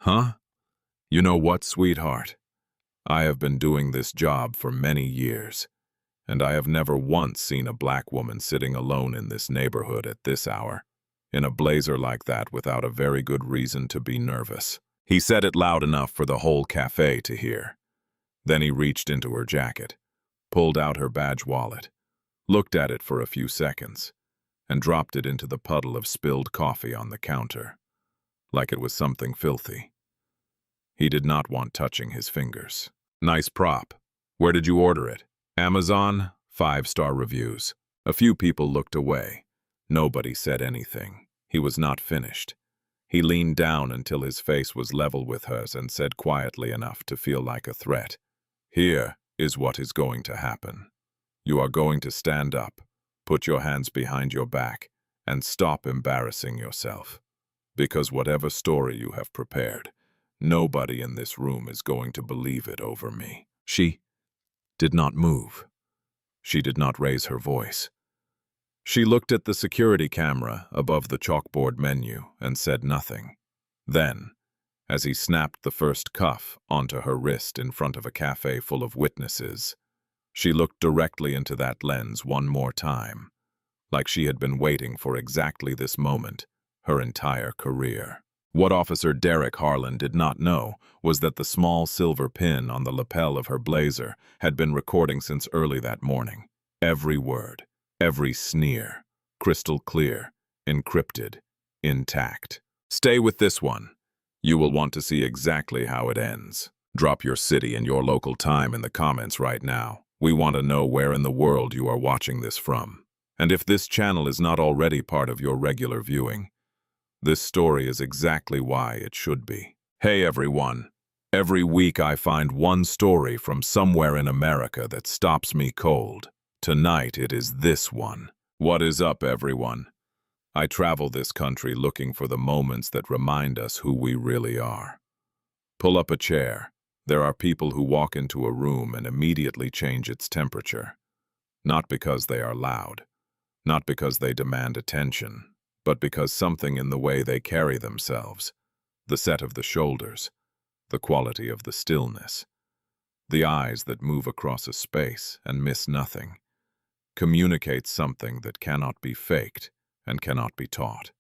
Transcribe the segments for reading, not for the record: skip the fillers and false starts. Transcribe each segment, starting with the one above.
Huh? You know what, sweetheart? I have been doing this job for many years, and I have never once seen a black woman sitting alone in this neighborhood at this hour, in a blazer like that without a very good reason to be nervous. He said it loud enough for the whole café to hear. Then he reached into her jacket, pulled out her badge wallet, looked at it for a few seconds, and dropped it into the puddle of spilled coffee on the counter, like it was something filthy. He did not want touching his fingers. Nice prop. Where did you order it? Amazon? 5-star reviews. A few people looked away. Nobody said anything. He was not finished. He leaned down until his face was level with hers and said quietly enough to feel like a threat. Here is what is going to happen. You are going to stand up, put your hands behind your back, and stop embarrassing yourself. Because whatever story you have prepared, nobody in this room is going to believe it over me. She did not move. She did not raise her voice. She looked at the security camera above the chalkboard menu and said nothing. Then, as he snapped the first cuff onto her wrist in front of a cafe full of witnesses, she looked directly into that lens one more time, like she had been waiting for exactly this moment her entire career. What Officer Derek Harlan did not know was that the small silver pin on the lapel of her blazer had been recording since early that morning. Every word, every sneer, crystal clear, encrypted, intact. Stay with this one. You will want to see exactly how it ends. Drop your city and your local time in the comments right now. We want to know where in the world you are watching this from. And if this channel is not already part of your regular viewing, this story is exactly why it should be. Hey everyone, every week I find one story from somewhere in America that stops me cold. Tonight it is this one. What is up everyone? I travel this country looking for the moments that remind us who we really are. Pull up a chair. There are people who walk into a room and immediately change its temperature. Not because they are loud, not because they demand attention, but because something in the way they carry themselves, the set of the shoulders, the quality of the stillness, the eyes that move across a space and miss nothing, communicates something that cannot be faked and cannot be taught.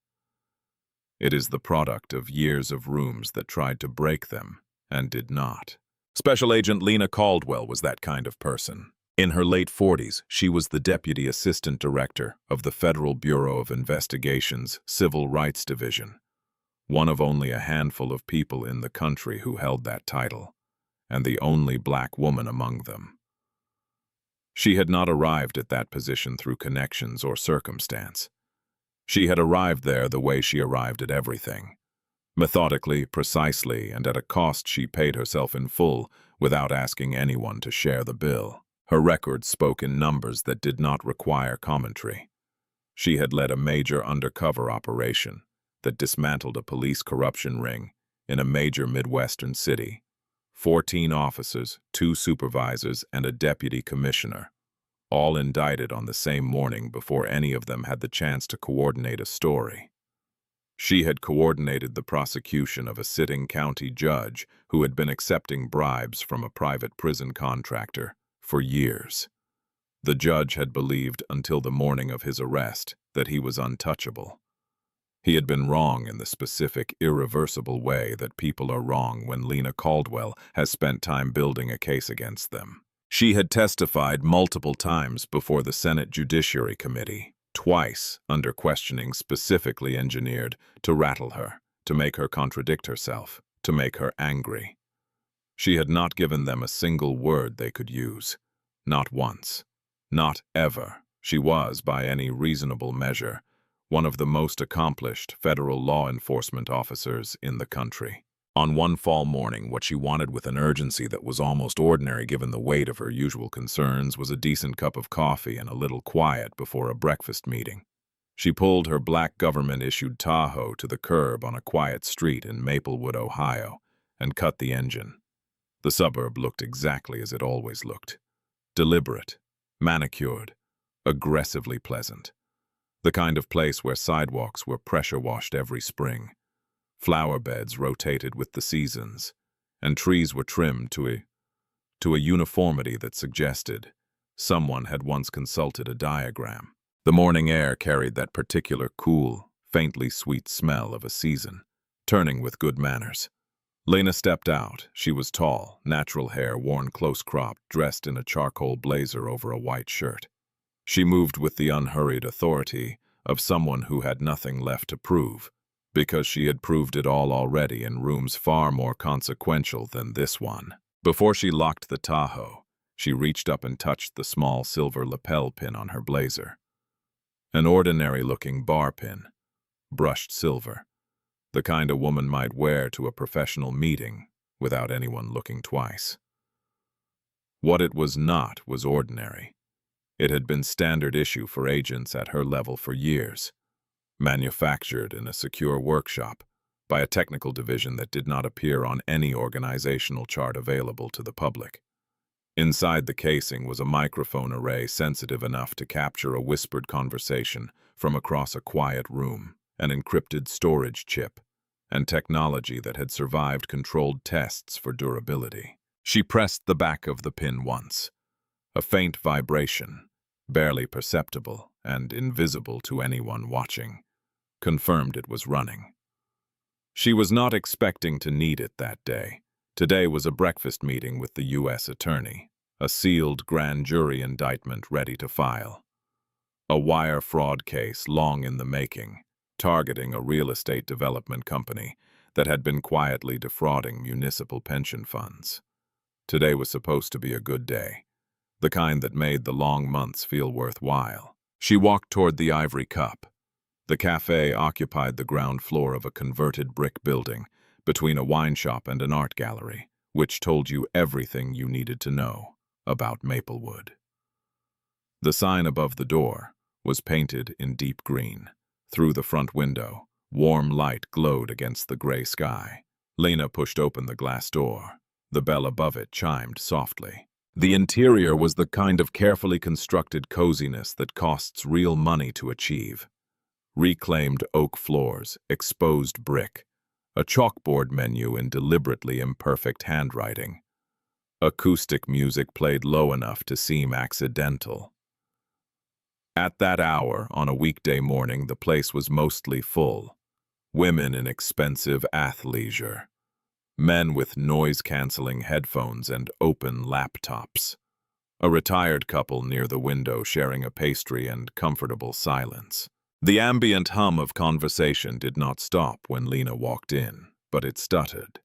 It is the product of years of rooms that tried to break them and did not. Special Agent Lena Caldwell was that kind of person. In her late 40s, she was the Deputy Assistant Director of the Federal Bureau of Investigation's Civil Rights Division, one of only a handful of people in the country who held that title, and the only black woman among them. She had not arrived at that position through connections or circumstance. She had arrived there the way she arrived at everything. Methodically, precisely, and at a cost she paid herself in full without asking anyone to share the bill. Her record spoke in numbers that did not require commentary. She had led a major undercover operation that dismantled a police corruption ring in a major Midwestern city. 14 officers, 2 supervisors, and a deputy commissioner, all indicted on the same morning before any of them had the chance to coordinate a story. She had coordinated the prosecution of a sitting county judge who had been accepting bribes from a private prison contractor for years. The judge had believed until the morning of his arrest that he was untouchable. He had been wrong in the specific, irreversible way that people are wrong when Lena Caldwell has spent time building a case against them. She had testified multiple times before the Senate Judiciary Committee, twice under questioning specifically engineered to rattle her, to make her contradict herself, to make her angry. She had not given them a single word they could use. Not once. Not ever. She was, by any reasonable measure, one of the most accomplished federal law enforcement officers in the country. On one fall morning, what she wanted with an urgency that was almost ordinary given the weight of her usual concerns was a decent cup of coffee and a little quiet before a breakfast meeting. She pulled her black government-issued Tahoe to the curb on a quiet street in Maplewood, Ohio, and cut the engine. The suburb looked exactly as it always looked. Deliberate, manicured, aggressively pleasant. The kind of place where sidewalks were pressure-washed every spring, Flower beds rotated with the seasons, and trees were trimmed to a uniformity that suggested someone had once consulted a diagram. The morning air carried that particular cool, faintly sweet smell of a season, turning with good manners. Lena stepped out. She was tall, natural hair worn close-cropped, dressed in a charcoal blazer over a white shirt. She moved with the unhurried authority of someone who had nothing left to prove, because she had proved it all already in rooms far more consequential than this one. Before she locked the Tahoe, she reached up and touched the small silver lapel pin on her blazer. An ordinary-looking bar pin, brushed silver, the kind a woman might wear to a professional meeting without anyone looking twice. What it was not was ordinary. It had been standard issue for agents at her level for years, manufactured in a secure workshop by a technical division that did not appear on any organizational chart available to the public. Inside the casing was a microphone array sensitive enough to capture a whispered conversation from across a quiet room, an encrypted storage chip, and technology that had survived controlled tests for durability. She pressed the back of the pin once. A faint vibration, barely perceptible and invisible to anyone watching, confirmed it was running. She was not expecting to need it that day. Today was a breakfast meeting with the U.S. attorney, a sealed grand jury indictment ready to file. A wire fraud case long in the making, targeting a real estate development company that had been quietly defrauding municipal pension funds. Today was supposed to be a good day, the kind that made the long months feel worthwhile. She walked toward the Ivory Cup. The café occupied the ground floor of a converted brick building between a wine shop and an art gallery, which told you everything you needed to know about Maplewood. The sign above the door was painted in deep green. Through the front window, warm light glowed against the gray sky. Lena pushed open the glass door. The bell above it chimed softly. The interior was the kind of carefully constructed coziness that costs real money to achieve. Reclaimed oak floors, exposed brick, a chalkboard menu in deliberately imperfect handwriting. Acoustic music played low enough to seem accidental. At that hour, on a weekday morning, the place was mostly full. Women in expensive athleisure. Men with noise-canceling headphones and open laptops. A retired couple near the window sharing a pastry and comfortable silence. The ambient hum of conversation did not stop when Lena walked in, but it stuttered.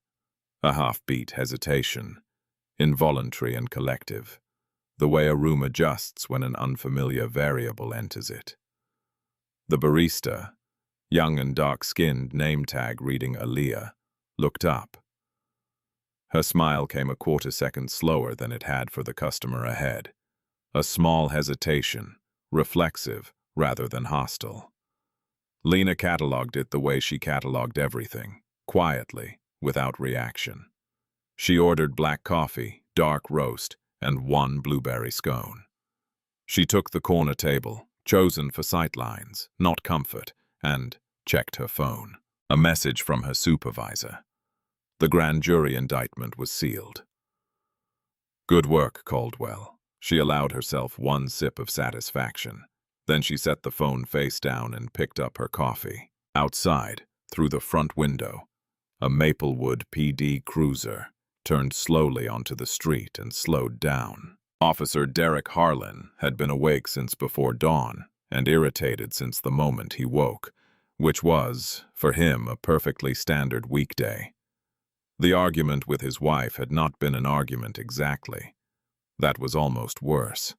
A half-beat hesitation, involuntary and collective, the way a room adjusts when an unfamiliar variable enters it. The barista, young and dark-skinned, name tag reading Aaliyah, looked up. Her smile came a quarter second slower than it had for the customer ahead. A small hesitation, reflexive rather than hostile. Lena cataloged it the way she cataloged everything, quietly, without reaction. She ordered black coffee, dark roast, and one blueberry scone. She took the corner table, chosen for sightlines, not comfort, and checked her phone. A message from her supervisor. The grand jury indictment was sealed. Good work, Caldwell. She allowed herself one sip of satisfaction. Then she set the phone face down and picked up her coffee. Outside, through the front window, a Maplewood PD cruiser turned slowly onto the street and slowed down. Officer Derek Harlan had been awake since before dawn and irritated since the moment he woke, which was, for him, a perfectly standard weekday. The argument with his wife had not been an argument exactly. That was almost worse.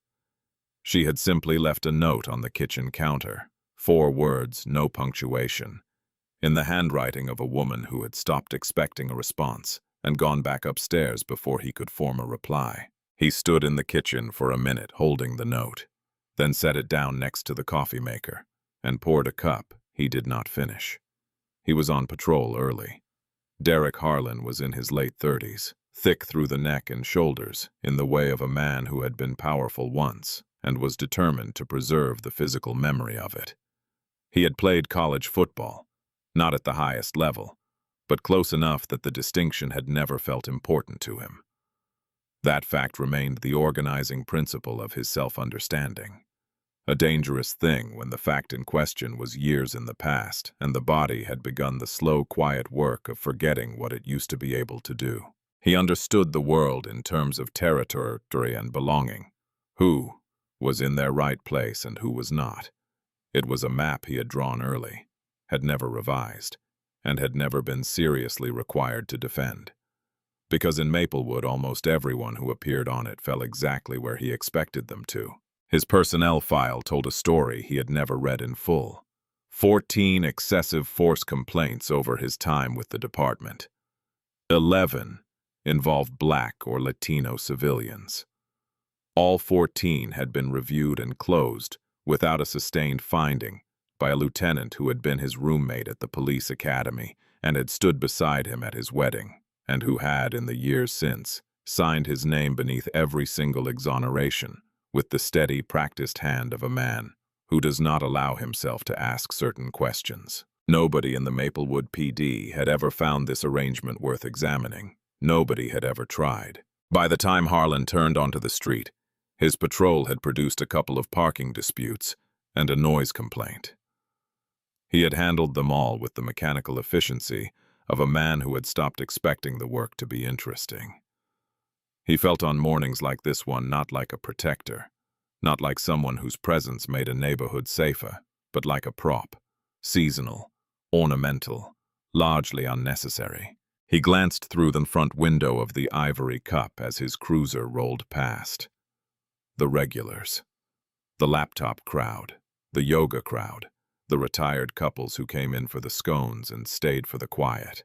She had simply left a note on the kitchen counter, 4 words, no punctuation, in the handwriting of a woman who had stopped expecting a response and gone back upstairs before he could form a reply. He stood in the kitchen for a minute holding the note, then set it down next to the coffee maker, and poured a cup he did not finish. He was on patrol early. Derek Harlan was in his late 30s, thick through the neck and shoulders, in the way of a man who had been powerful once and was determined to preserve the physical memory of it. He had played college football, not at the highest level, but close enough that the distinction had never felt important to him. That fact remained the organizing principle of his self-understanding. A dangerous thing when the fact in question was years in the past, and the body had begun the slow, quiet work of forgetting what it used to be able to do. He understood the world in terms of territory and belonging. Who was in their right place and who was not. It was a map he had drawn early, had never revised, and had never been seriously required to defend. Because in Maplewood almost everyone who appeared on it fell exactly where he expected them to. His personnel file told a story he had never read in full. 14 excessive force complaints over his time with the department. 11 involved Black or Latino civilians. All 14 had been reviewed and closed without a sustained finding by a lieutenant who had been his roommate at the police academy and had stood beside him at his wedding, and who had, in the years since, signed his name beneath every single exoneration with the steady, practiced hand of a man who does not allow himself to ask certain questions. Nobody in the Maplewood PD had ever found this arrangement worth examining. Nobody had ever tried. By the time Harlan turned onto the street, his patrol had produced a couple of parking disputes and a noise complaint. He had handled them all with the mechanical efficiency of a man who had stopped expecting the work to be interesting. He felt on mornings like this one not like a protector, not like someone whose presence made a neighborhood safer, but like a prop, seasonal, ornamental, largely unnecessary. He glanced through the front window of the Ivory Cup as his cruiser rolled past. The regulars, the laptop crowd, the yoga crowd, the retired couples who came in for the scones and stayed for the quiet.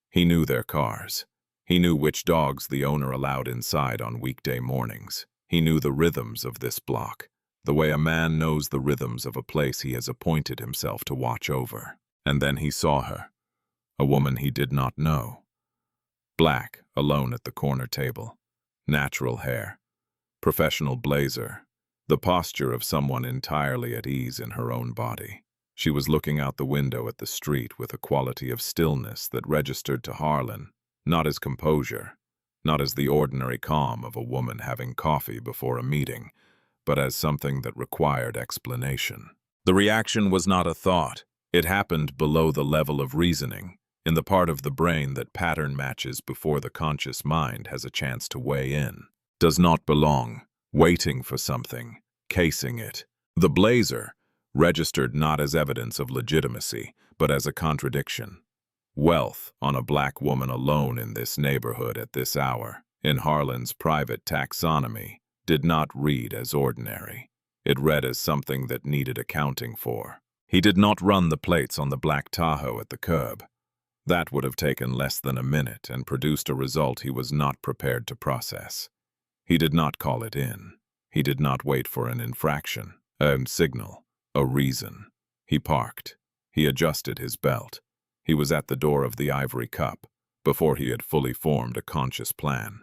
He knew their cars. He knew which dogs the owner allowed inside on weekday mornings. He knew the rhythms of this block, the way a man knows the rhythms of a place he has appointed himself to watch over. And then he saw her, a woman he did not know. Black, alone at the corner table. Natural hair. Professional blazer. The posture of someone entirely at ease in her own body. She was looking out the window at the street with a quality of stillness that registered to Harlan, not as composure, not as the ordinary calm of a woman having coffee before a meeting, but as something that required explanation. The reaction was not a thought. It happened below the level of reasoning, in the part of the brain that pattern matches before the conscious mind has a chance to weigh in. Does not belong, waiting for something, casing it. The blazer registered not as evidence of legitimacy, but as a contradiction. Wealth on a black woman alone in this neighborhood at this hour, in Harlan's private taxonomy, did not read as ordinary. It read as something that needed accounting for. He did not run the plates on the black Tahoe at the curb. That would have taken less than a minute and produced a result he was not prepared to process. He did not call it in. He did not wait for an infraction, a signal, a reason. He parked. He adjusted his belt. He was at the door of the Ivory Cup before he had fully formed a conscious plan,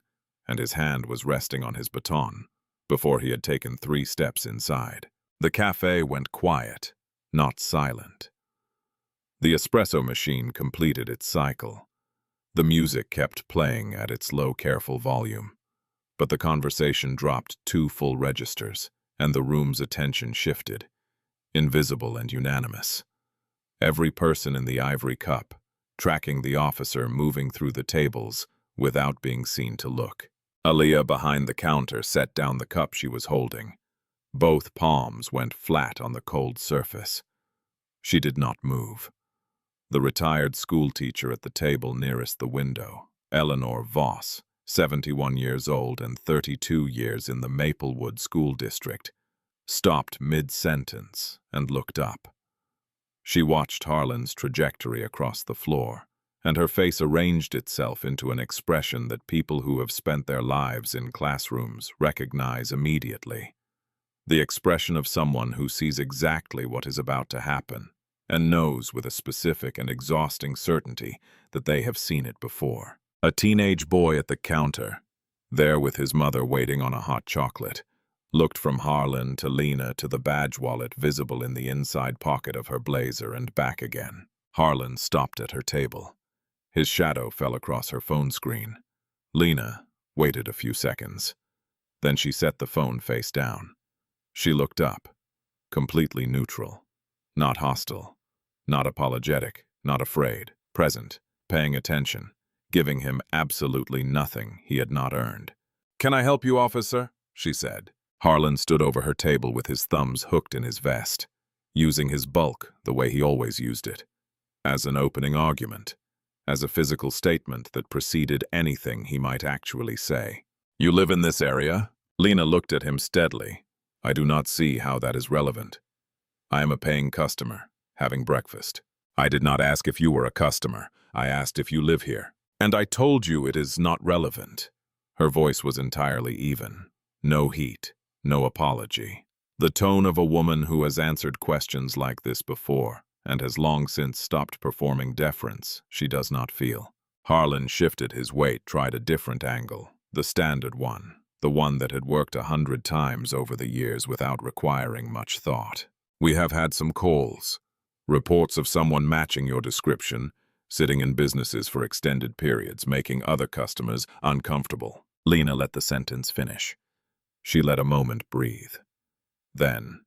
and his hand was resting on his baton before he had taken 3 steps inside. The café went quiet, not silent. The espresso machine completed its cycle. The music kept playing at its low, careful volume. But the conversation dropped 2 full registers, and the room's attention shifted, invisible and unanimous. Every person in the Ivory Cup, tracking the officer moving through the tables without being seen to look. Aaliyah behind the counter set down the cup she was holding. Both palms went flat on the cold surface. She did not move. The retired schoolteacher at the table nearest the window, Eleanor Voss, 71 years old and 32 years in the Maplewood School District, stopped mid-sentence and looked up. She watched Harlan's trajectory across the floor, and her face arranged itself into an expression that people who have spent their lives in classrooms recognize immediately. The expression of someone who sees exactly what is about to happen and knows with a specific and exhausting certainty that they have seen it before. A teenage boy at the counter, there with his mother waiting on a hot chocolate, looked from Harlan to Lena to the badge wallet visible in the inside pocket of her blazer and back again. Harlan stopped at her table. His shadow fell across her phone screen. Lena waited a few seconds. Then she set the phone face down. She looked up, completely neutral. Not hostile, not apologetic, not afraid, present, paying attention, giving him absolutely nothing he had not earned. "Can I help you, officer?" she said. Harlan stood over her table with his thumbs hooked in his vest, using his bulk the way he always used it, as an opening argument, as a physical statement that preceded anything he might actually say. "You live in this area?" Lena looked at him steadily. "I do not see how that is relevant. I am a paying customer, having breakfast. I did not ask if you were a customer. I asked if you live here. And I told you it is not relevant." Her voice was entirely even. No heat, no apology. The tone of a woman who has answered questions like this before and has long since stopped performing deference she does not feel. Harlan shifted his weight, tried a different angle, the standard one, the one that had worked 100 times over the years without requiring much thought. "We have had some calls. Reports of someone matching your description, sitting in businesses for extended periods, making other customers uncomfortable." Lena let the sentence finish. She let a moment breathe. Then,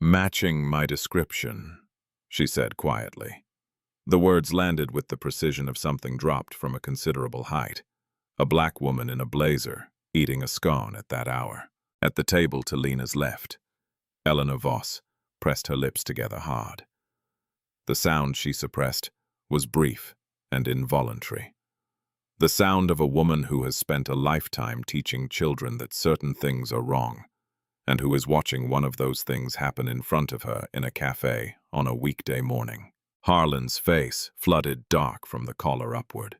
"Matching my description," she said quietly. The words landed with the precision of something dropped from a considerable height. A black woman in a blazer, eating a scone at that hour. At the table to Lena's left, Eleanor Voss pressed her lips together hard. The sound she suppressed was brief and involuntary. The sound of a woman who has spent a lifetime teaching children that certain things are wrong, and who is watching one of those things happen in front of her in a café on a weekday morning. Harlan's face flooded dark from the collar upward.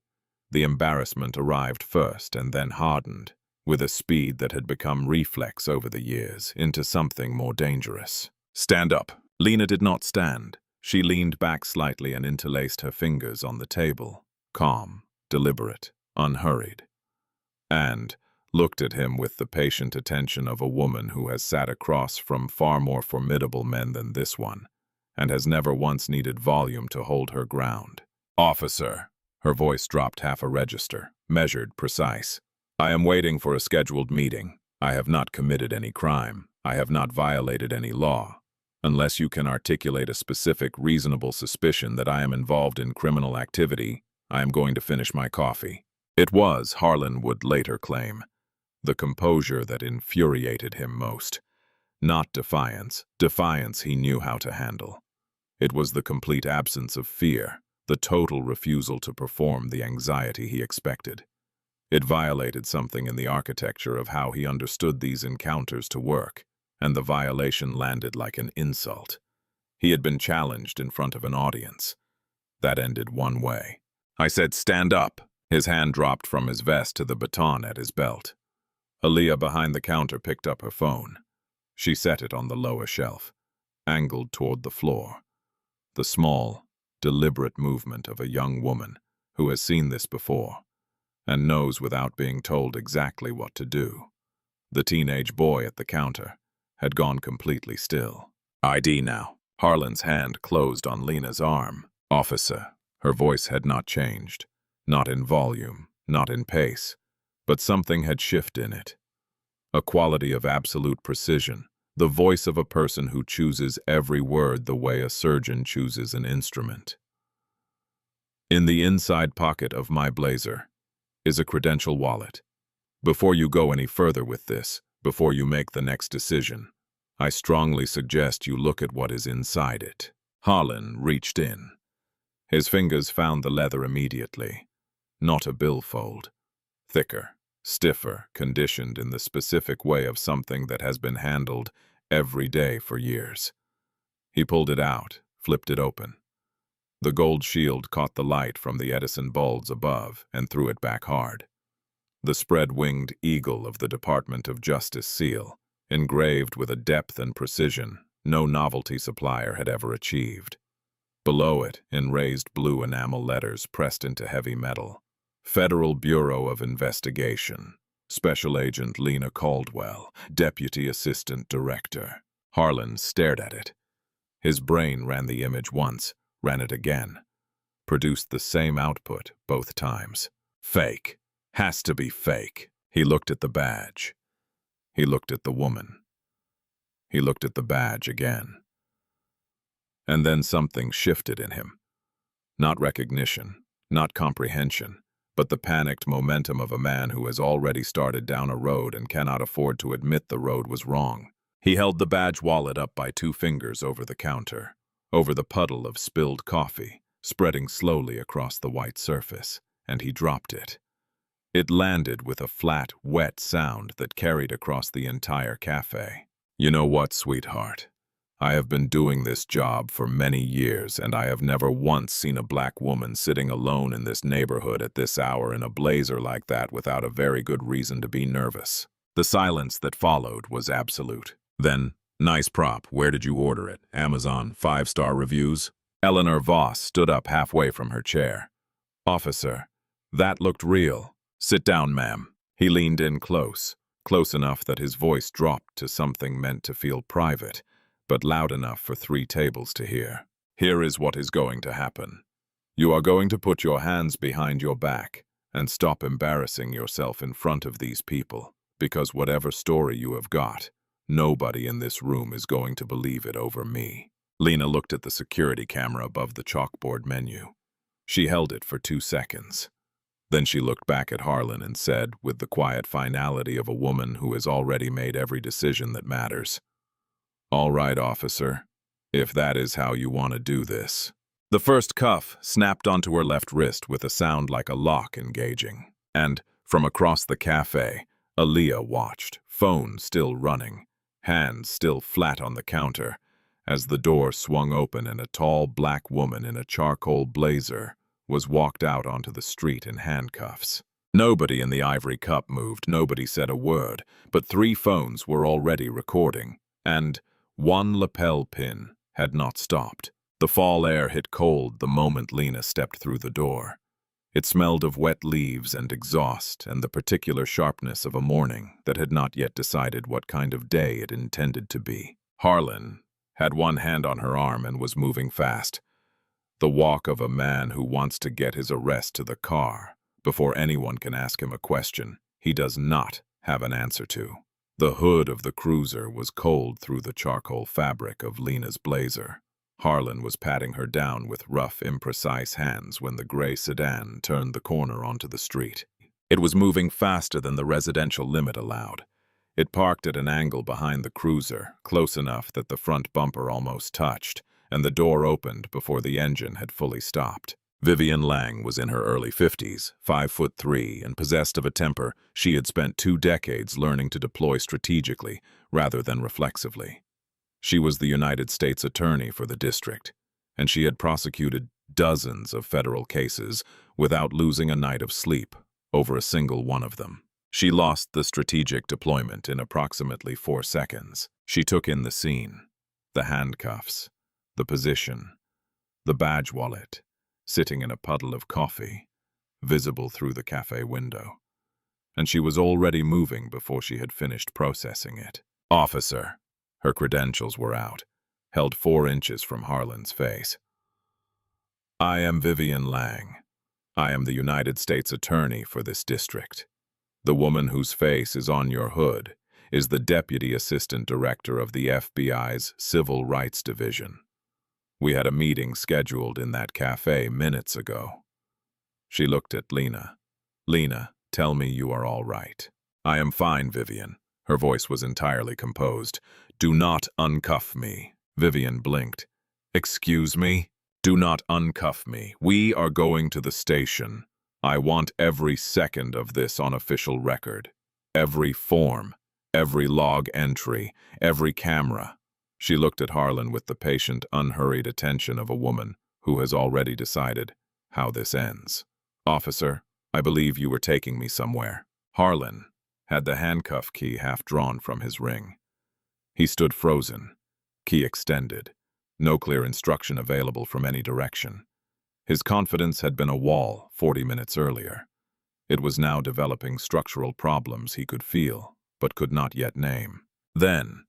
The embarrassment arrived first and then hardened, with a speed that had become reflex over the years, into something more dangerous. "Stand up." Lena did not stand. She leaned back slightly and interlaced her fingers on the table, calm, deliberate, unhurried, and looked at him with the patient attention of a woman who has sat across from far more formidable men than this one, and has never once needed volume to hold her ground. "Officer," her voice dropped half a register, measured, precise. "I am waiting for a scheduled meeting. I have not committed any crime. I have not violated any law. Unless you can articulate a specific, reasonable suspicion that I am involved in criminal activity, I am going to finish my coffee." It was, Harlan would later claim, the composure that infuriated him most. Not defiance. Defiance he knew how to handle. It was the complete absence of fear, the total refusal to perform the anxiety he expected. It violated something in the architecture of how he understood these encounters to work, and the violation landed like an insult. He had been challenged in front of an audience. That ended one way. "I said stand up." His hand dropped from his vest to the baton at his belt. Aaliyah behind the counter picked up her phone. She set it on the lower shelf, angled toward the floor. The small, deliberate movement of a young woman who has seen this before and knows without being told exactly what to do. The teenage boy at the counter had gone completely still. "ID now." Harlan's hand closed on Lena's arm. "Officer." Her voice had not changed. Not in volume, not in pace, but something had shifted in it. A quality of absolute precision, the voice of a person who chooses every word the way a surgeon chooses an instrument. "In the inside pocket of my blazer is a credential wallet. Before you go any further with this, before you make the next decision, I strongly suggest you look at what is inside it." Harlan reached in. His fingers found the leather immediately. Not a billfold. Thicker, stiffer, conditioned in the specific way of something that has been handled every day for years. He pulled it out, flipped it open. The gold shield caught the light from the Edison bulbs above and threw it back hard. The spread-winged eagle of the Department of Justice seal, engraved with a depth and precision no novelty supplier had ever achieved. Below it, in raised blue enamel letters pressed into heavy metal, Federal Bureau of Investigation, Special Agent Lena Caldwell, Deputy Assistant Director. Harlan stared at it. His brain ran the image once, ran it again. produced the same output both times. Fake. Has to be fake. He looked at the badge. He looked at the woman. He looked at the badge again. And then something shifted in him. Not recognition, not comprehension, but the panicked momentum of a man who has already started down a road and cannot afford to admit the road was wrong. He held the badge wallet up by 2 fingers over the counter, over the puddle of spilled coffee, spreading slowly across the white surface, and he dropped it. It landed with a flat, wet sound that carried across the entire cafe. You know what, sweetheart? I have been doing this job for many years, and I have never once seen a black woman sitting alone in this neighborhood at this hour in a blazer like that without a very good reason to be nervous. The silence that followed was absolute. Then, nice prop, where did you order it? Amazon, 5-star reviews? Eleanor Voss stood up halfway from her chair. Officer, that looked real. Sit down, ma'am. He leaned in close enough that his voice dropped to something meant to feel private, but loud enough for 3 tables to hear. Here is what is going to happen. You are going to put your hands behind your back and stop embarrassing yourself in front of these people, because whatever story you have got, nobody in this room is going to believe it over me. Lena looked at the security camera above the chalkboard menu. She held it for 2 seconds. Then she looked back at Harlan and said, with the quiet finality of a woman who has already made every decision that matters, "All right, officer, if that is how you want to do this." The first cuff snapped onto her left wrist with a sound like a lock engaging. And, from across the cafe, Aaliyah watched, phone still running, hands still flat on the counter, as the door swung open and a tall black woman in a charcoal blazer was walked out onto the street in handcuffs. Nobody in the ivory cup moved, nobody said a word, but 3 phones were already recording, and 1 lapel pin had not stopped. The fall air hit cold the moment Lena stepped through the door. It smelled of wet leaves and exhaust and the particular sharpness of a morning that had not yet decided what kind of day it intended to be. Harlan had one hand on her arm and was moving fast. The walk of a man who wants to get his arrest to the car before anyone can ask him a question he does not have an answer to. The hood of the cruiser was cold through the charcoal fabric of Lena's blazer. Harlan was patting her down with rough, imprecise hands when the gray sedan turned the corner onto the street. It was moving faster than the residential limit allowed. It parked at an angle behind the cruiser, close enough that the front bumper almost touched, and the door opened before the engine had fully stopped. Vivian Lang was in her early 50s, 5'3", and possessed of a temper she had spent 2 decades learning to deploy strategically rather than reflexively. She was the United States Attorney for the district, and she had prosecuted dozens of federal cases without losing a night of sleep over a single one of them. She lost the strategic deployment in approximately 4 seconds. She took in the scene, the handcuffs, the position, the badge wallet, sitting in a puddle of coffee, visible through the cafe window. And she was already moving before she had finished processing it. Officer, her credentials were out, held 4 inches from Harlan's face. I am Vivian Lang. I am the United States Attorney for this district. The woman whose face is on your hood is the Deputy Assistant Director of the FBI's Civil Rights Division. We had a meeting scheduled in that cafe minutes ago. She looked at Lena. Lena, tell me you are all right. I am fine, Vivian. Her voice was entirely composed. Do not uncuff me. Vivian blinked. Excuse me? Do not uncuff me. We are going to the station. I want every second of this on official record. Every form, every log entry, every camera. She looked at Harlan with the patient, unhurried attention of a woman who has already decided how this ends. Officer, I believe you were taking me somewhere. Harlan had the handcuff key half drawn from his ring. He stood frozen, key extended, no clear instruction available from any direction. His confidence had been a wall 40 minutes earlier. It was now developing structural problems he could feel, but could not yet name. Then,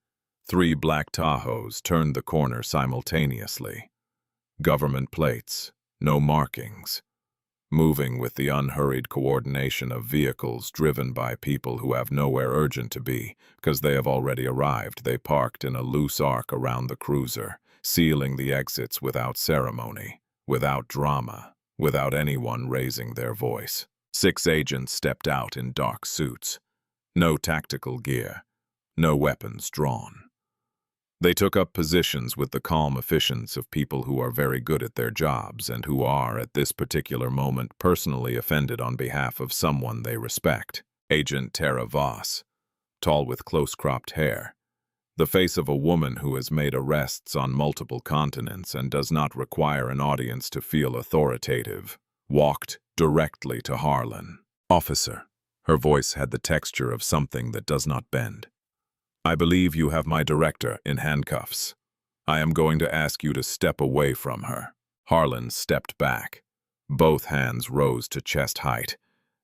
3 black Tahoes turned the corner simultaneously. Government plates, no markings. Moving with the unhurried coordination of vehicles driven by people who have nowhere urgent to be, because they have already arrived, they parked in a loose arc around the cruiser, sealing the exits without ceremony, without drama, without anyone raising their voice. 6 agents stepped out in dark suits. No tactical gear, no weapons drawn. They took up positions with the calm efficiency of people who are very good at their jobs and who are, at this particular moment, personally offended on behalf of someone they respect. Agent Tara Voss, tall with close-cropped hair, the face of a woman who has made arrests on multiple continents and does not require an audience to feel authoritative, walked directly to Harlan. "Officer," her voice had the texture of something that does not bend. "I believe you have my director in handcuffs. I am going to ask you to step away from her." Harlan stepped back. Both hands rose to chest height,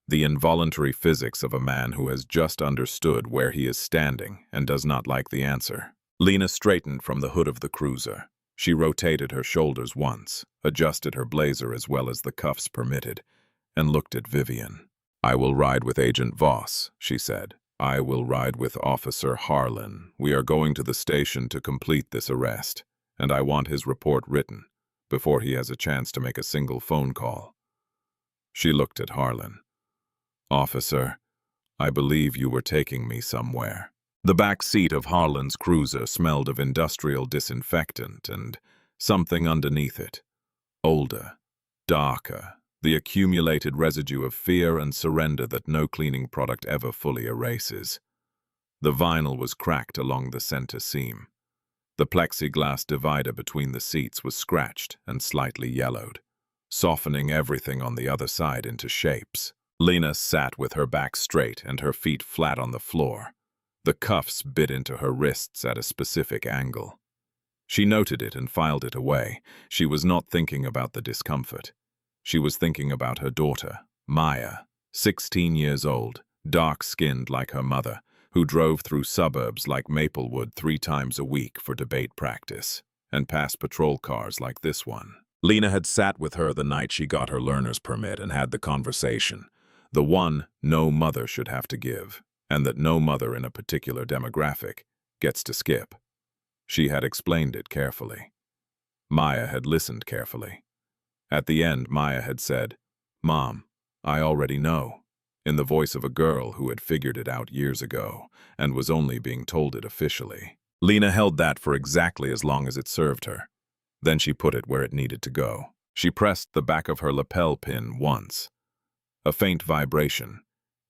the involuntary physics of a man who has just understood where he is standing and does not like the answer. Lena straightened from the hood of the cruiser. She rotated her shoulders once, adjusted her blazer as well as the cuffs permitted, and looked at Vivian. "I will ride with Agent Voss," she said. "I will ride with Officer Harlan. We are going to the station to complete this arrest, and I want his report written before he has a chance to make a single phone call." She looked at Harlan. "Officer, I believe you were taking me somewhere." The back seat of Harlan's cruiser smelled of industrial disinfectant and something underneath it. Older, darker, the accumulated residue of fear and surrender that no cleaning product ever fully erases. The vinyl was cracked along the center seam. The plexiglass divider between the seats was scratched and slightly yellowed, softening everything on the other side into shapes. Lena sat with her back straight and her feet flat on the floor. The cuffs bit into her wrists at a specific angle. She noted it and filed it away. She was not thinking about the discomfort. She was thinking about her daughter, Maya, 16 years old, dark-skinned like her mother, who drove through suburbs like Maplewood 3 times a week for debate practice, and passed patrol cars like this one. Lena had sat with her the night she got her learner's permit and had the conversation, the one no mother should have to give, and that no mother in a particular demographic gets to skip. She had explained it carefully. Maya had listened carefully. At the end, Maya had said, "Mom, I already know," in the voice of a girl who had figured it out years ago and was only being told it officially. Lena held that for exactly as long as it served her. Then she put it where it needed to go. She pressed the back of her lapel pin once. A faint vibration,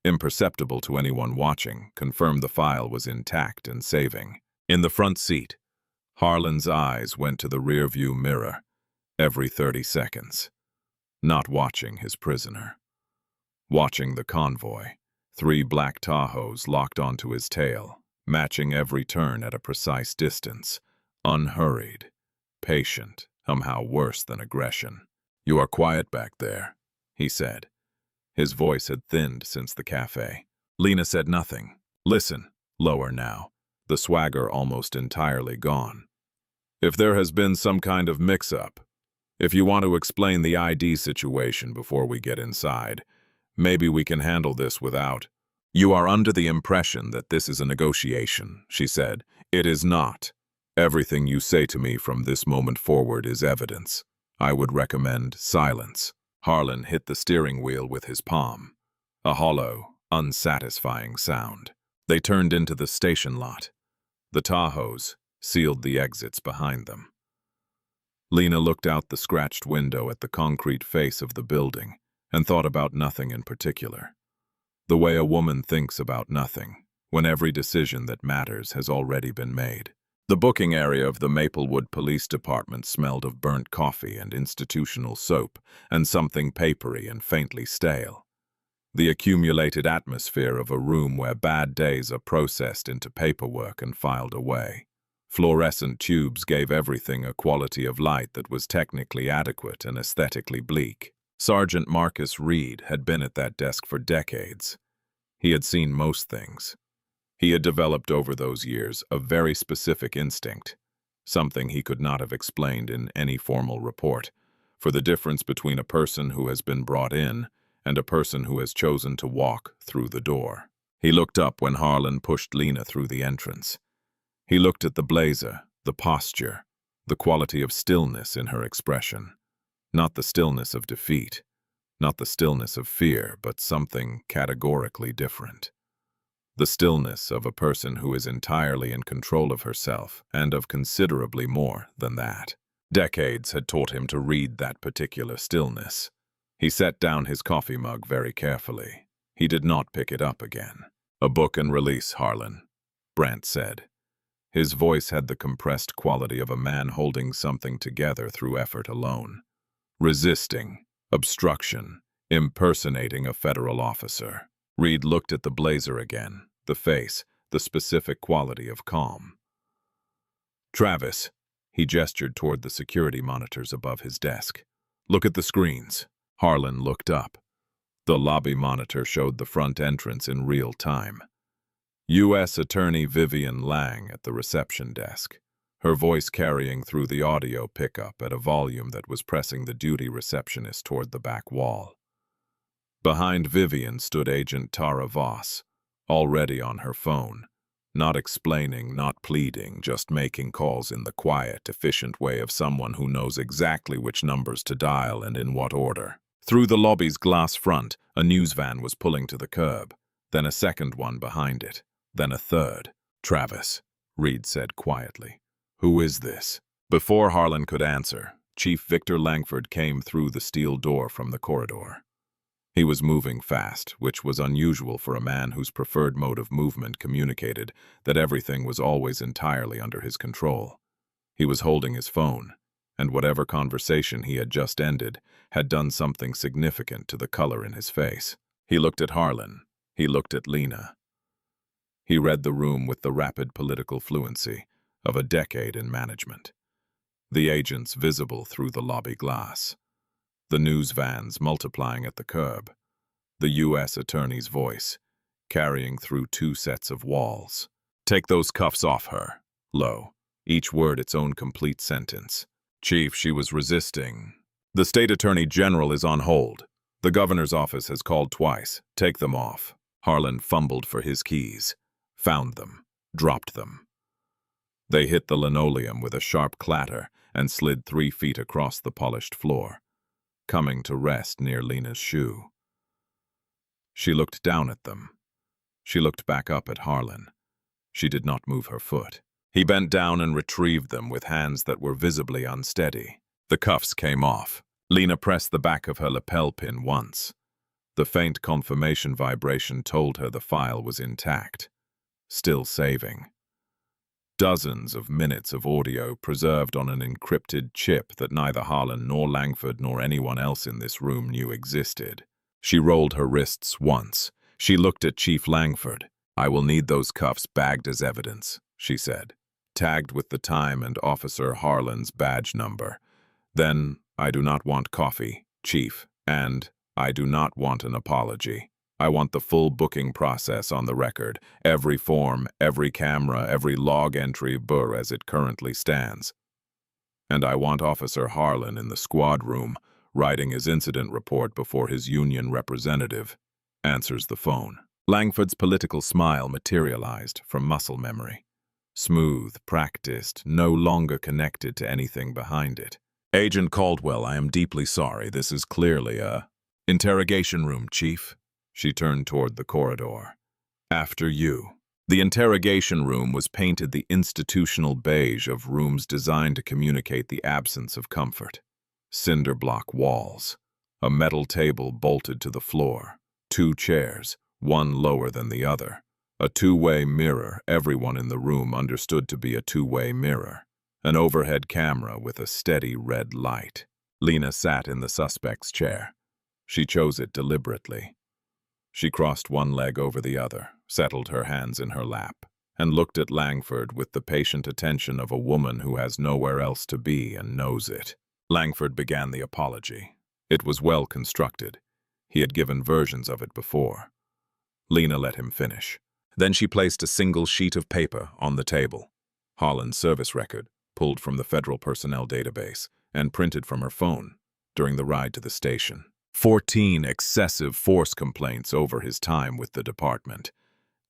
imperceptible to anyone watching, confirmed the file was intact and saving. In the front seat, Harlan's eyes went to the rearview mirror every 30 seconds, not watching his prisoner. Watching the convoy, 3 black Tahoes locked onto his tail, matching every turn at a precise distance, unhurried, patient, somehow worse than aggression. "You are quiet back there," he said. His voice had thinned since the café. Lena said nothing. "Listen," lower now, the swagger almost entirely gone. "If there has been some kind of mix-up, if you want to explain the ID situation before we get inside, maybe we can handle this without." "You are under the impression that this is a negotiation," she said. "It is not. Everything you say to me from this moment forward is evidence. I would recommend silence." Harlan hit the steering wheel with his palm. A hollow, unsatisfying sound. They turned into the station lot. The Tahoes sealed the exits behind them. Lena looked out the scratched window at the concrete face of the building and thought about nothing in particular. The way a woman thinks about nothing, when every decision that matters has already been made. The booking area of the Maplewood Police Department smelled of burnt coffee and institutional soap and something papery and faintly stale. The accumulated atmosphere of a room where bad days are processed into paperwork and filed away. Fluorescent tubes gave everything a quality of light that was technically adequate and aesthetically bleak. Sergeant Marcus Reed had been at that desk for decades. He had seen most things. He had developed over those years a very specific instinct, something he could not have explained in any formal report, for the difference between a person who has been brought in and a person who has chosen to walk through the door. He looked up when Harlan pushed Lena through the entrance. He looked at the blazer, the posture, the quality of stillness in her expression. Not the stillness of defeat, not the stillness of fear, but something categorically different. The stillness of a person who is entirely in control of herself and of considerably more than that. Decades had taught him to read that particular stillness. He set down his coffee mug very carefully. He did not pick it up again. "A book and release, Harlan," Brandt said. His voice had the compressed quality of a man holding something together through effort alone. Resisting, obstruction, impersonating a federal officer. Reed looked at the blazer again, the face, the specific quality of calm. "Travis," he gestured toward the security monitors above his desk. "Look at the screens." Harlan looked up. The lobby monitor showed the front entrance in real time. U.S. Attorney Vivian Lang at the reception desk, her voice carrying through the audio pickup at a volume that was pressing the duty receptionist toward the back wall. Behind Vivian stood Agent Tara Voss, already on her phone, not explaining, not pleading, just making calls in the quiet, efficient way of someone who knows exactly which numbers to dial and in what order. Through the lobby's glass front, a news van was pulling to the curb, then a second one behind it, then a third. "Travis," Reed said quietly. "Who is this?" Before Harlan could answer, Chief Victor Langford came through the steel door from the corridor. He was moving fast, which was unusual for a man whose preferred mode of movement communicated that everything was always entirely under his control. He was holding his phone, and whatever conversation he had just ended had done something significant to the color in his face. He looked at Harlan. He looked at Lena. He read the room with the rapid political fluency of a decade in management. The agents visible through the lobby glass. The news vans multiplying at the curb. The U.S. Attorney's voice, carrying through two sets of walls. "Take those cuffs off her." Low, each word its own complete sentence. "Chief, she was resisting." "The State Attorney General is on hold. The governor's office has called twice. Take them off." Harlan fumbled for his keys. Found them. Dropped them. They hit the linoleum with a sharp clatter and slid 3 feet across the polished floor, coming to rest near Lena's shoe. She looked down at them. She looked back up at Harlan. She did not move her foot. He bent down and retrieved them with hands that were visibly unsteady. The cuffs came off. Lena pressed the back of her lapel pin once. The faint confirmation vibration told her the file was intact, still saving. Dozens of minutes of audio preserved on an encrypted chip that neither Harlan nor Langford nor anyone else in this room knew existed. She rolled her wrists once. She looked at Chief Langford. "I will need those cuffs bagged as evidence," she said, "tagged with the time and Officer Harlan's badge number. Then, I do not want coffee, Chief, and I do not want an apology. I want the full booking process on the record, every form, every camera, every log entry burr as it currently stands. And I want Officer Harlan in the squad room, writing his incident report before his union representative answers the phone." Langford's political smile materialized from muscle memory. Smooth, practiced, no longer connected to anything behind it. "Agent Caldwell, I am deeply sorry. This is clearly a interrogation room, Chief." She turned toward the corridor. "After you." The interrogation room was painted the institutional beige of rooms designed to communicate the absence of comfort. Cinder block walls, a metal table bolted to the floor, 2 chairs, one lower than the other, a two-way mirror everyone in the room understood to be a two-way mirror, an overhead camera with a steady red light. Lena sat in the suspect's chair. She chose it deliberately. She crossed one leg over the other, settled her hands in her lap, and looked at Langford with the patient attention of a woman who has nowhere else to be and knows it. Langford began the apology. It was well constructed. He had given versions of it before. Lena let him finish. Then she placed a single sheet of paper on the table. Harlan's service record, pulled from the federal personnel database, and printed from her phone. during the ride to the station. 14 excessive force complaints over his time with the department.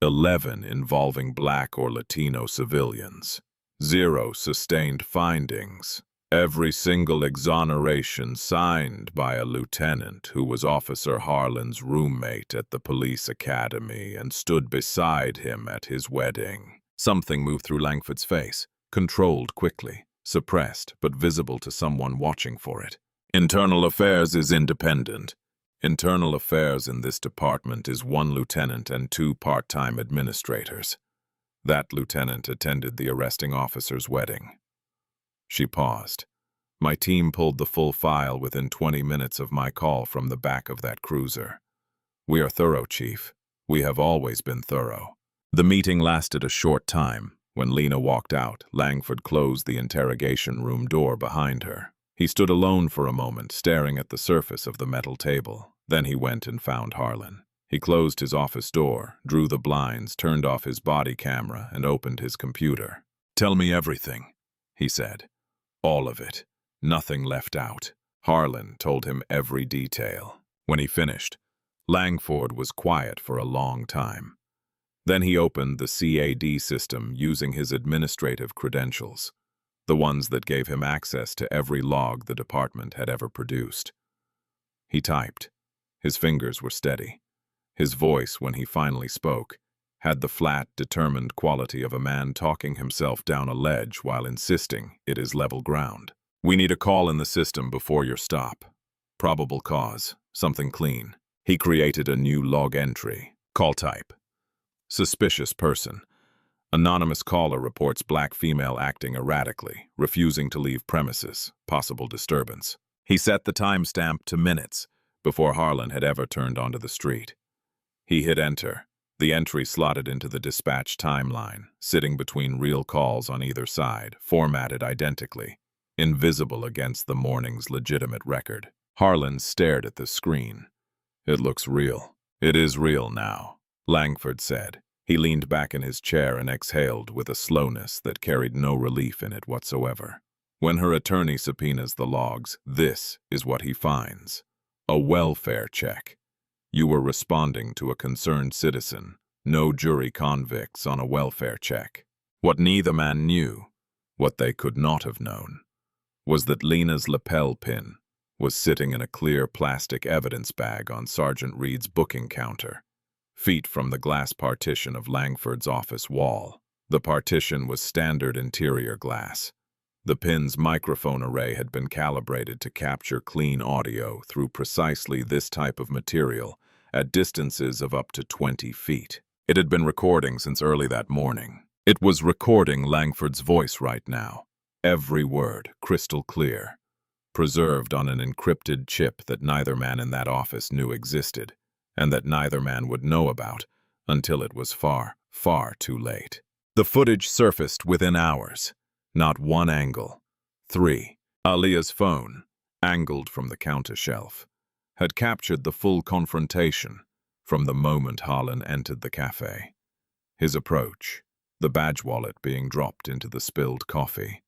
11 involving Black or Latino civilians. 0 sustained findings. Every single exoneration signed by a lieutenant who was Officer Harlan's roommate at the police academy and stood beside him at his wedding. Something moved through Langford's face, controlled quickly, suppressed but visible to someone watching for it. Internal affairs is independent. Internal affairs in this department is 1 lieutenant and 2 part-time administrators. That lieutenant attended the arresting officer's wedding. She paused. My team pulled the full file within 20 minutes of my call from the back of that cruiser. We are thorough, Chief. We have always been thorough. The meeting lasted a short time. When Lena walked out, Langford closed the interrogation room door behind her. He stood alone for a moment, staring at the surface of the metal table. Then he went and found Harlan. He closed his office door, drew the blinds, turned off his body camera, and opened his computer. "Tell me everything," he said. "All of it. Nothing left out." Harlan told him every detail. When he finished, Langford was quiet for a long time. Then he opened the CAD system using his administrative credentials, the ones that gave him access to every log the department had ever produced. He typed. His fingers were steady. His voice, when he finally spoke, had the flat, determined quality of a man talking himself down a ledge while insisting it is level ground. "We need a call in the system before your stop. Probable cause, something clean." He created a new log entry. Call type: suspicious person. Anonymous caller reports Black female acting erratically, refusing to leave premises, possible disturbance. He set the timestamp to minutes before Harlan had ever turned onto the street. He hit enter. The entry slotted into the dispatch timeline, sitting between real calls on either side, formatted identically, invisible against the morning's legitimate record. Harlan stared at the screen. "It looks real." "It is real now," Langford said. He leaned back in his chair and exhaled with a slowness that carried no relief in it whatsoever. When her attorney subpoenas the logs, this is what he finds: a welfare check. You were responding to a concerned citizen. No jury convicts on a welfare check. What neither man knew, what they could not have known, was that Lena's lapel pin was sitting in a clear plastic evidence bag on Sergeant Reed's booking counter, feet from the glass partition of Langford's office wall. The partition was standard interior glass. The pin's microphone array had been calibrated to capture clean audio through precisely this type of material at distances of up to 20 feet. It had been recording since early that morning. It was recording Langford's voice right now, every word crystal clear, preserved on an encrypted chip that neither man in that office knew existed, and that neither man would know about until it was far, far too late. The footage surfaced within hours. Not one angle. 3. Aaliyah's phone, angled from the counter shelf, had captured the full confrontation from the moment Harlan entered the café. His approach, the badge wallet being dropped into the spilled coffee,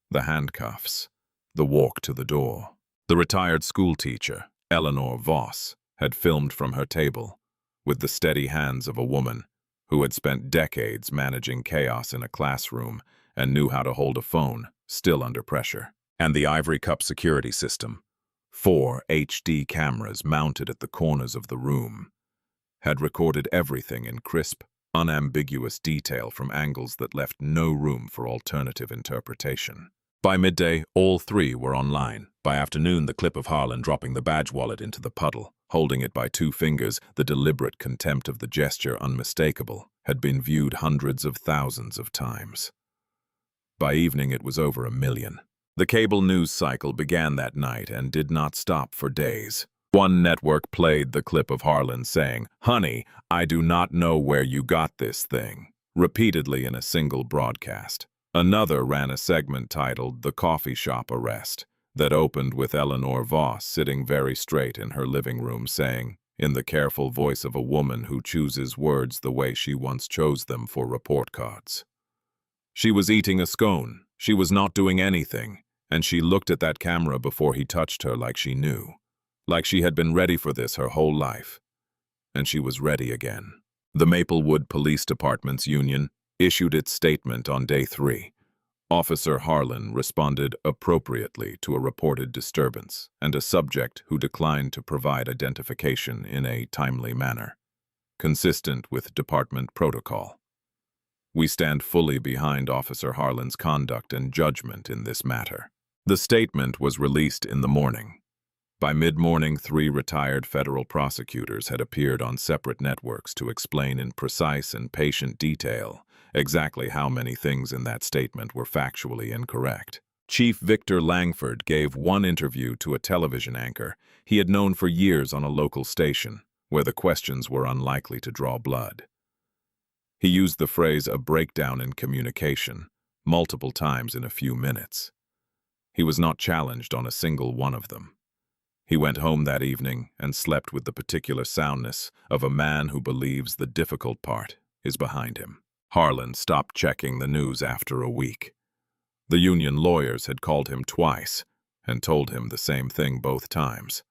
the handcuffs, the walk to the door. The retired schoolteacher, Eleanor Voss, had filmed from her table, with the steady hands of a woman who had spent decades managing chaos in a classroom and knew how to hold a phone, still under pressure. And the Ivory Cup security system, 4 HD cameras mounted at the corners of the room, had recorded everything in crisp, unambiguous detail from angles that left no room for alternative interpretation. By midday, all 3 were online. By afternoon, the clip of Harlan dropping the badge wallet into the puddle, holding it by 2 fingers, the deliberate contempt of the gesture unmistakable, had been viewed hundreds of thousands of times. By evening, it was over 1 million. The cable news cycle began that night and did not stop for days. One network played the clip of Harlan saying, "Honey, I do not know where you got this thing," repeatedly in a single broadcast. Another ran a segment titled "The Coffee Shop Arrest" that opened with Eleanor Voss sitting very straight in her living room saying, in the careful voice of a woman who chooses words the way she once chose them for report cards, "She was eating a scone. She was not doing anything. And she looked at that camera before he touched her like she knew. Like she had been ready for this her whole life. And she was ready again. The Maplewood Police Department's union issued its statement on day 3. Officer Harlan responded appropriately to a reported disturbance and a subject who declined to provide identification in a timely manner, consistent with department protocol. We stand fully behind Officer Harlan's conduct and judgment in this matter. The statement was released in the morning. By mid-morning, 3 retired federal prosecutors had appeared on separate networks to explain in precise and patient detail exactly how many things in that statement were factually incorrect. Chief Victor Langford gave one interview to a television anchor he had known for years on a local station, where the questions were unlikely to draw blood. He used the phrase "a breakdown in communication" multiple times in a few minutes. He was not challenged on a single one of them. He went home that evening and slept with the particular soundness of a man who believes the difficult part is behind him. Harlan stopped checking the news after a week. The union lawyers had called him twice and told him the same thing both times.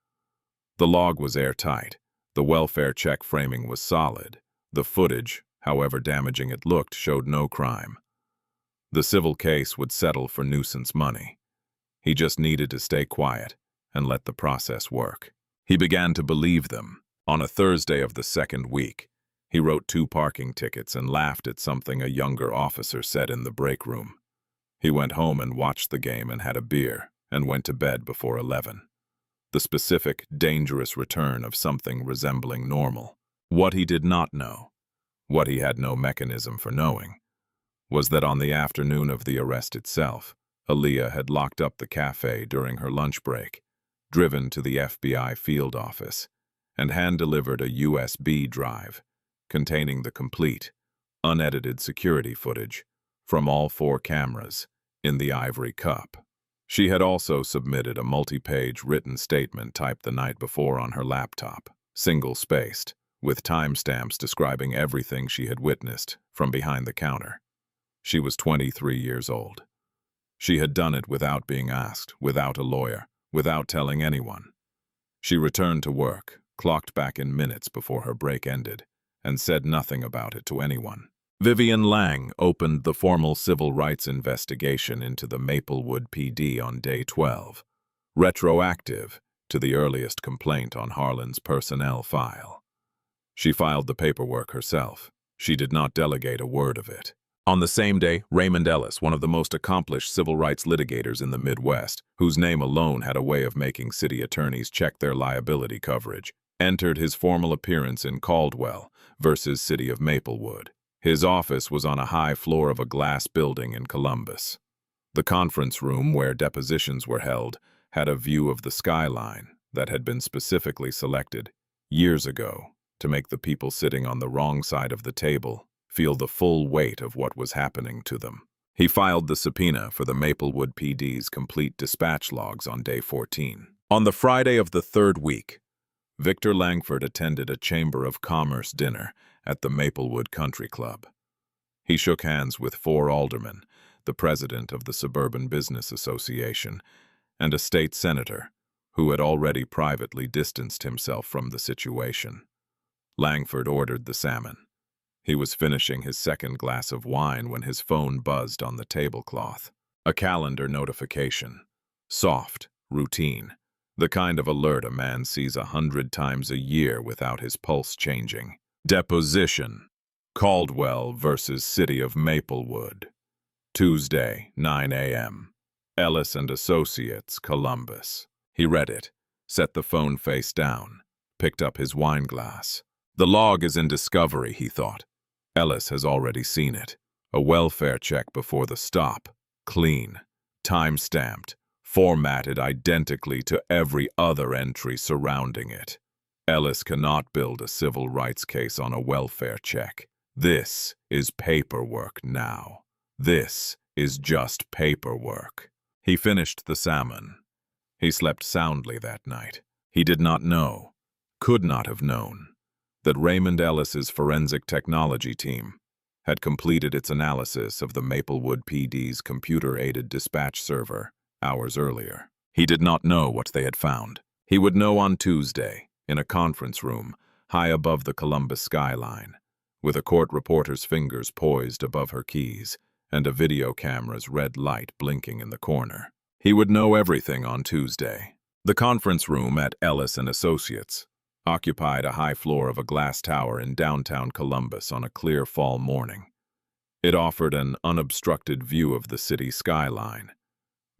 The log was airtight. The welfare check framing was solid. The footage, however damaging it looked, showed no crime. The civil case would settle for nuisance money. He just needed to stay quiet and let the process work. He began to believe them. On a Thursday of the second week, he wrote 2 parking tickets and laughed at something a younger officer said in the break room. He went home and watched the game and had a beer and went to bed before 11. The specific, dangerous return of something resembling normal. What he did not know, what he had no mechanism for knowing, was that on the afternoon of the arrest itself, Aaliyah had locked up the café during her lunch break, driven to the FBI field office, and hand-delivered a USB drive containing the complete, unedited security footage from all 4 cameras in the ivory cup. She had also submitted a multi-page written statement typed the night before on her laptop, single-spaced, with timestamps describing everything she had witnessed from behind the counter. She was 23 years old. She had done it without being asked, without a lawyer, without telling anyone. She returned to work, clocked back in minutes before her break ended, and said nothing about it to anyone. Vivian Lang opened the formal civil rights investigation into the Maplewood PD on day 12, retroactive to the earliest complaint on Harlan's personnel file. She filed the paperwork herself. She did not delegate a word of it. On the same day, Raymond Ellis, one of the most accomplished civil rights litigators in the Midwest, whose name alone had a way of making city attorneys check their liability coverage, entered his formal appearance in Caldwell versus City of Maplewood. His office was on a high floor of a glass building in Columbus. The conference room where depositions were held had a view of the skyline that had been specifically selected years ago to make the people sitting on the wrong side of the table feel the full weight of what was happening to them. He filed the subpoena for the Maplewood PD's complete dispatch logs on day 14. On the Friday of the 3rd week, Victor Langford attended a Chamber of Commerce dinner at the Maplewood Country Club. He shook hands with 4 aldermen, the president of the Suburban Business Association, and a state senator who had already privately distanced himself from the situation. Langford ordered the salmon. He was finishing his 2nd glass of wine when his phone buzzed on the tablecloth. A calendar notification. Soft, routine. The kind of alert a man sees 100 times a year without his pulse changing. Deposition. Caldwell versus City of Maplewood. Tuesday, 9 a.m. Ellis and Associates, Columbus. He read it, set the phone face down, picked up his wine glass. The log is in discovery, he thought. Ellis has already seen it. A welfare check before the stop. Clean. Time-stamped. Formatted identically to every other entry surrounding it. Ellis cannot build a civil rights case on a welfare check. This is paperwork now. This is just paperwork. He finished the salmon. He slept soundly that night. He did not know, could not have known, that Raymond Ellis's forensic technology team had completed its analysis of the Maplewood PD's computer-aided dispatch server hours earlier. He did not know what they had found. He would know on Tuesday, in a conference room, high above the Columbus skyline, with a court reporter's fingers poised above her keys and a video camera's red light blinking in the corner. He would know everything on Tuesday. The conference room at Ellis & Associates occupied a high floor of a glass tower in downtown Columbus on a clear fall morning. It offered an unobstructed view of the city skyline,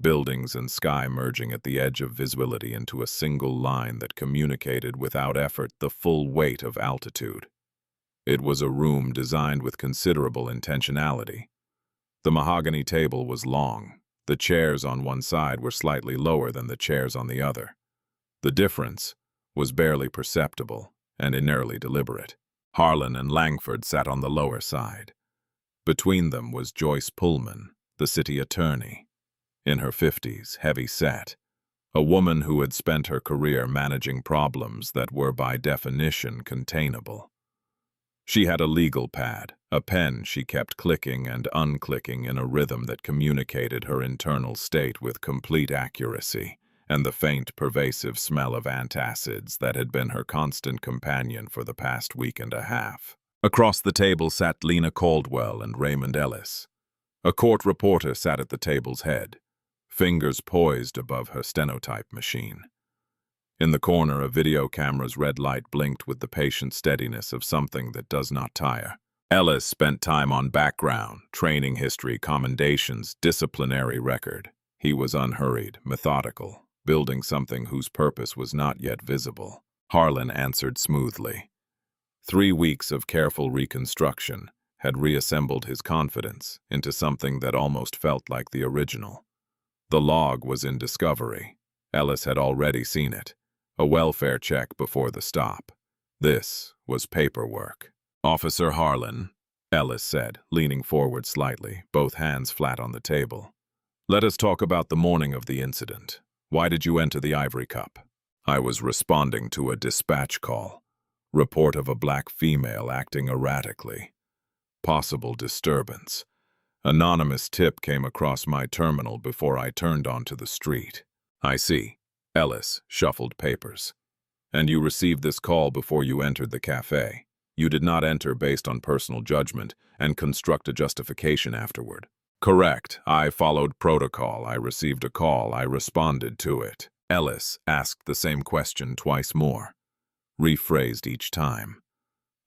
buildings and sky merging at the edge of visibility into a single line that communicated without effort the full weight of altitude. It was a room designed with considerable intentionality. The mahogany table was long. The chairs on one side were slightly lower than the chairs on the other. The difference was barely perceptible and inarely deliberate. Harlan and Langford sat on the lower side. Between them was Joyce Pullman, the city attorney, in her 50s, heavy-set, a woman who had spent her career managing problems that were by definition containable. She had a legal pad, a pen she kept clicking and unclicking in a rhythm that communicated her internal state with complete accuracy, and the faint, pervasive smell of antacids that had been her constant companion for the past week and a half. Across the table sat Lena Caldwell and Raymond Ellis. A court reporter sat at the table's head, fingers poised above her stenotype machine. In the corner, a video camera's red light blinked with the patient steadiness of something that does not tire. Ellis spent time on background, training history, commendations, disciplinary record. He was unhurried, methodical, building something whose purpose was not yet visible. Harlan answered smoothly. 3 weeks of careful reconstruction had reassembled his confidence into something that almost felt like the original. The log was in discovery. Ellis had already seen it. A welfare check before the stop. This was paperwork. "Officer Harlan," Ellis said, leaning forward slightly, both hands flat on the table. "Let us talk about the morning of the incident. Why did you enter the Ivory Cup?" "I was responding to a dispatch call. Report of a black female acting erratically. Possible disturbance. Anonymous tip came across my terminal before I turned onto the street." "I see." Ellis shuffled papers. "And you received this call before you entered the café. You did not enter based on personal judgment and construct a justification afterward." "Correct. I followed protocol. I received a call. I responded to it." Ellis asked the same question twice more, rephrased each time.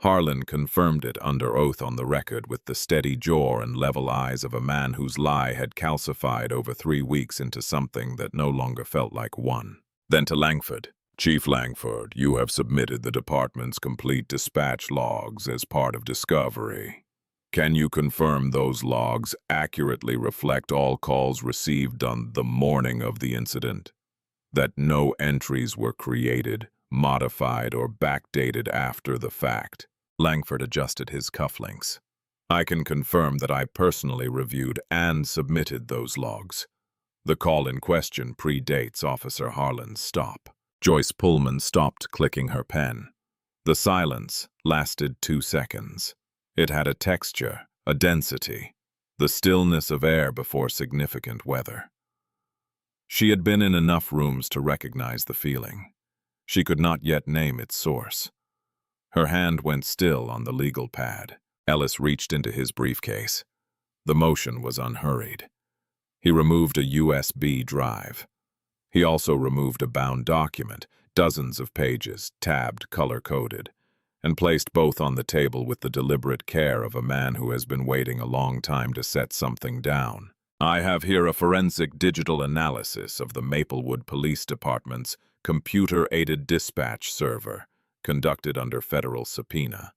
Harlan confirmed it under oath on the record with the steady jaw and level eyes of a man whose lie had calcified over 3 weeks into something that no longer felt like one. Then to Langford. "Chief Langford, you have submitted the department's complete dispatch logs as part of discovery. Can you confirm those logs accurately reflect all calls received on the morning of the incident? That no entries were created, modified, or backdated after the fact?" Langford adjusted his cufflinks. "I can confirm that I personally reviewed and submitted those logs. The call in question predates Officer Harlan's stop." Joyce Pullman stopped clicking her pen. The silence lasted 2 seconds. It had a texture, a density, the stillness of air before significant weather. She had been in enough rooms to recognize the feeling. She could not yet name its source. Her hand went still on the legal pad. Ellis reached into his briefcase. The motion was unhurried. He removed a USB drive. He also removed a bound document, dozens of pages, tabbed, color-coded, and placed both on the table with the deliberate care of a man who has been waiting a long time to set something down. "I have here a forensic digital analysis of the Maplewood Police Department's computer-aided dispatch server, conducted under federal subpoena.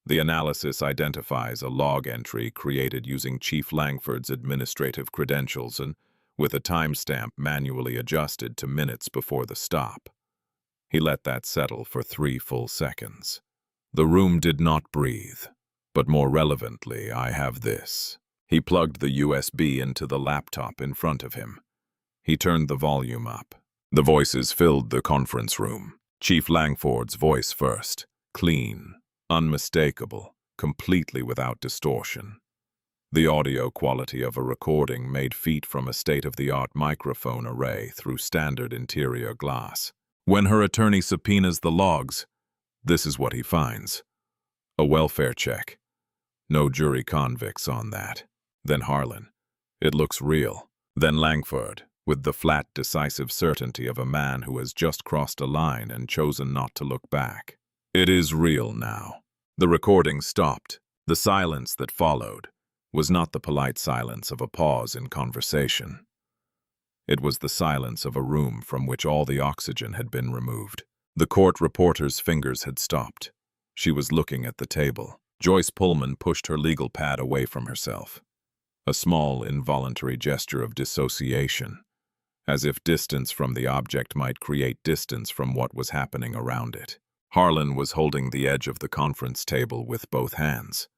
The analysis identifies a log entry created using Chief Langford's administrative credentials and with a timestamp manually adjusted to minutes before the stop." He let that settle for 3 full seconds. "The room did not breathe, but more relevantly, I have this." He plugged the USB into the laptop in front of him. He turned the volume up. The voices filled the conference room. Chief Langford's voice first, clean, unmistakable, completely without distortion. the audio quality of a recording made feet from a state-of-the-art microphone array through standard interior glass. When her attorney subpoenas the logs, this is what he finds. A welfare check. No jury convicts on that. Then Harlan. It looks real. Then Langford, with the flat, decisive certainty of a man who has just crossed a line and chosen not to look back. It is real now. The recording stopped. The silence that followed was not the polite silence of a pause in conversation. It was the silence of a room from which all the oxygen had been removed. The court reporter's fingers had stopped. She was looking at the table. Joyce Pullman pushed her legal pad away from herself. A small, involuntary gesture of dissociation, as if distance from the object might create distance from what was happening around it. Harlan was holding the edge of the conference table with both hands.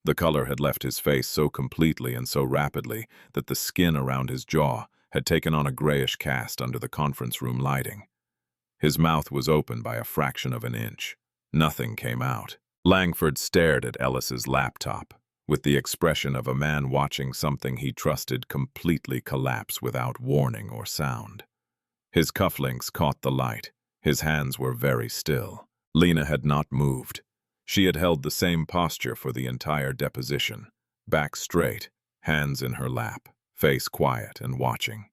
The color had left his face so completely and so rapidly that the skin around his jaw had taken on a grayish cast under the conference room lighting. His mouth was open by a fraction of an inch. Nothing came out. Langford stared at Ellis's laptop, with the expression of a man watching something he trusted completely collapse without warning or sound. His cufflinks caught the light. His hands were very still. Lena had not moved. She had held the same posture for the entire deposition, back straight, hands in her lap, face quiet and watching.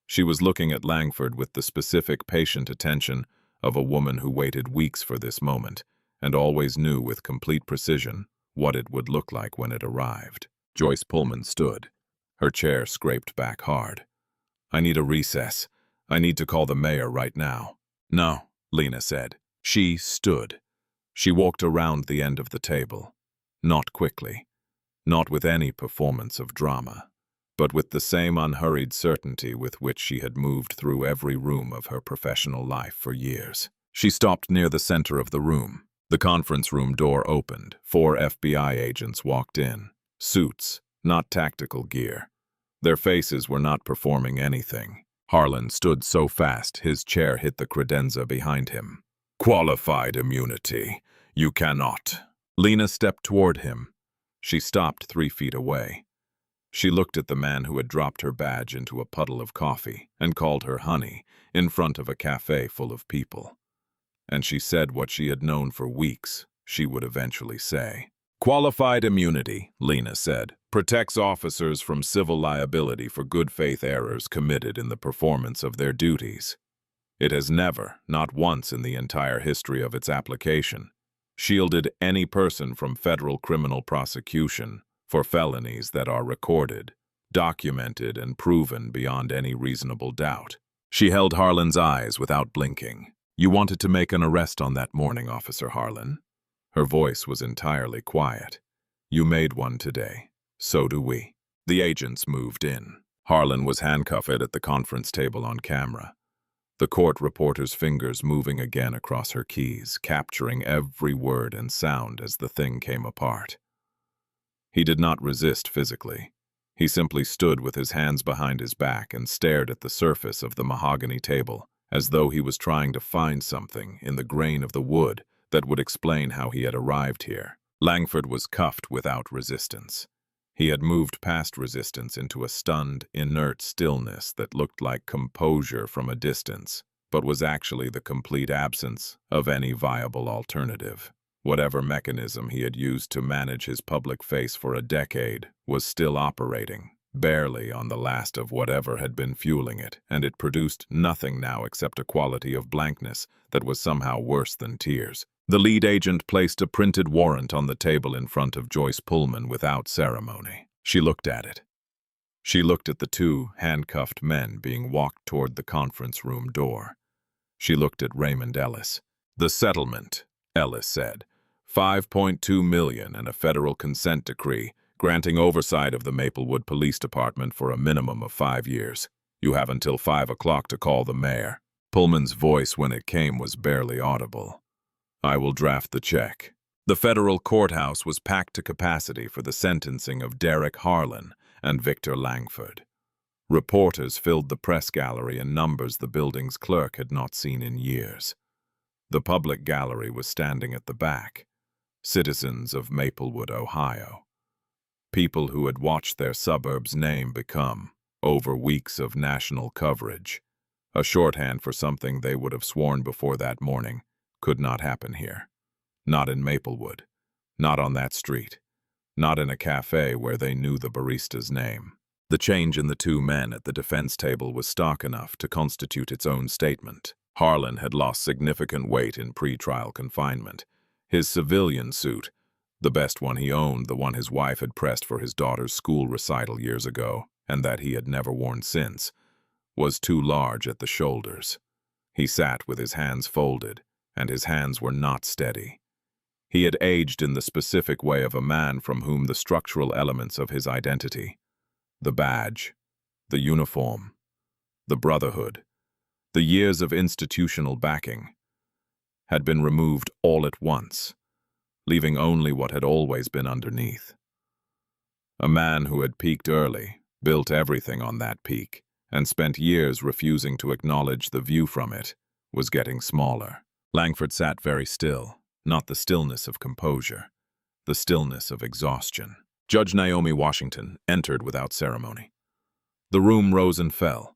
She was looking at Langford with the specific, patient attention of a woman who waited weeks for this moment and always knew with complete precision what it would look like when it arrived. Joyce Pullman stood. Her chair scraped back hard. "I need a recess. I need to call the mayor right now." "No," Lena said. She stood. She walked around the end of the table. Not quickly. Not with any performance of drama, but with the same unhurried certainty with which she had moved through every room of her professional life for years. She stopped near the center of the room. The conference room door opened. 4 FBI agents walked in. Suits, not tactical gear. Their faces were not performing anything. Harlan stood so fast his chair hit the credenza behind him. "Qualified immunity. You cannot." Lena stepped toward him. She stopped 3 feet away. She looked at the man who had dropped her badge into a puddle of coffee and called her honey in front of a café full of people. And she said what she had known for weeks she would eventually say. "Qualified immunity," Lena said, "protects officers from civil liability for good faith errors committed in the performance of their duties. It has never, not once in the entire history of its application, shielded any person from federal criminal prosecution for felonies that are recorded, documented, and proven beyond any reasonable doubt." She held Harlan's eyes without blinking. "You wanted to make an arrest on that morning, Officer Harlan." Her voice was entirely quiet. "You made one today. So do we." The agents moved in. Harlan was handcuffed at the conference table on camera. The court reporter's fingers moving again across her keys, capturing every word and sound as the thing came apart. He did not resist physically. He simply stood with his hands behind his back and stared at the surface of the mahogany table, as though he was trying to find something in the grain of the wood that would explain how he had arrived here. Langford was cuffed without resistance. He had moved past resistance into a stunned, inert stillness that looked like composure from a distance, but was actually the complete absence of any viable alternative. Whatever mechanism he had used to manage his public face for a decade was still operating, barely on the last of whatever had been fueling it, and it produced nothing now except a quality of blankness that was somehow worse than tears. The lead agent placed a printed warrant on the table in front of Joyce Pullman without ceremony. She looked at it. She looked at the 2 handcuffed men being walked toward the conference room door. She looked at Raymond Ellis. "The settlement," Ellis said. $5.2 million and a federal consent decree granting oversight of the Maplewood Police Department for a minimum of 5 years. You have until 5 o'clock to call the mayor. Pullman's voice when it came was barely audible. "I will draft the check." The federal courthouse was packed to capacity for the sentencing of Derek Harlan and Victor Langford. Reporters filled the press gallery in numbers the building's clerk had not seen in years. The public gallery was standing at the back. Citizens of Maplewood, Ohio. People who had watched their suburb's name become, over weeks of national coverage, a shorthand for something they would have sworn before that morning could not happen here. Not in Maplewood. Not on that street. Not in a cafe where they knew the barista's name. The change in the two men at the defense table was stark enough to constitute its own statement. Harlan had lost significant weight in pre-trial confinement. His civilian suit, the best one he owned, the one his wife had pressed for his daughter's school recital years ago, and that he had never worn since, was too large at the shoulders. He sat with his hands folded, and his hands were not steady. He had aged in the specific way of a man from whom the structural elements of his identity, the badge, the uniform, the brotherhood, the years of institutional backing, had been removed all at once, leaving only what had always been underneath. A man who had peaked early, built everything on that peak, and spent years refusing to acknowledge the view from it, was getting smaller. Langford sat very still, not the stillness of composure, the stillness of exhaustion. Judge Naomi Washington entered without ceremony. The room rose and fell.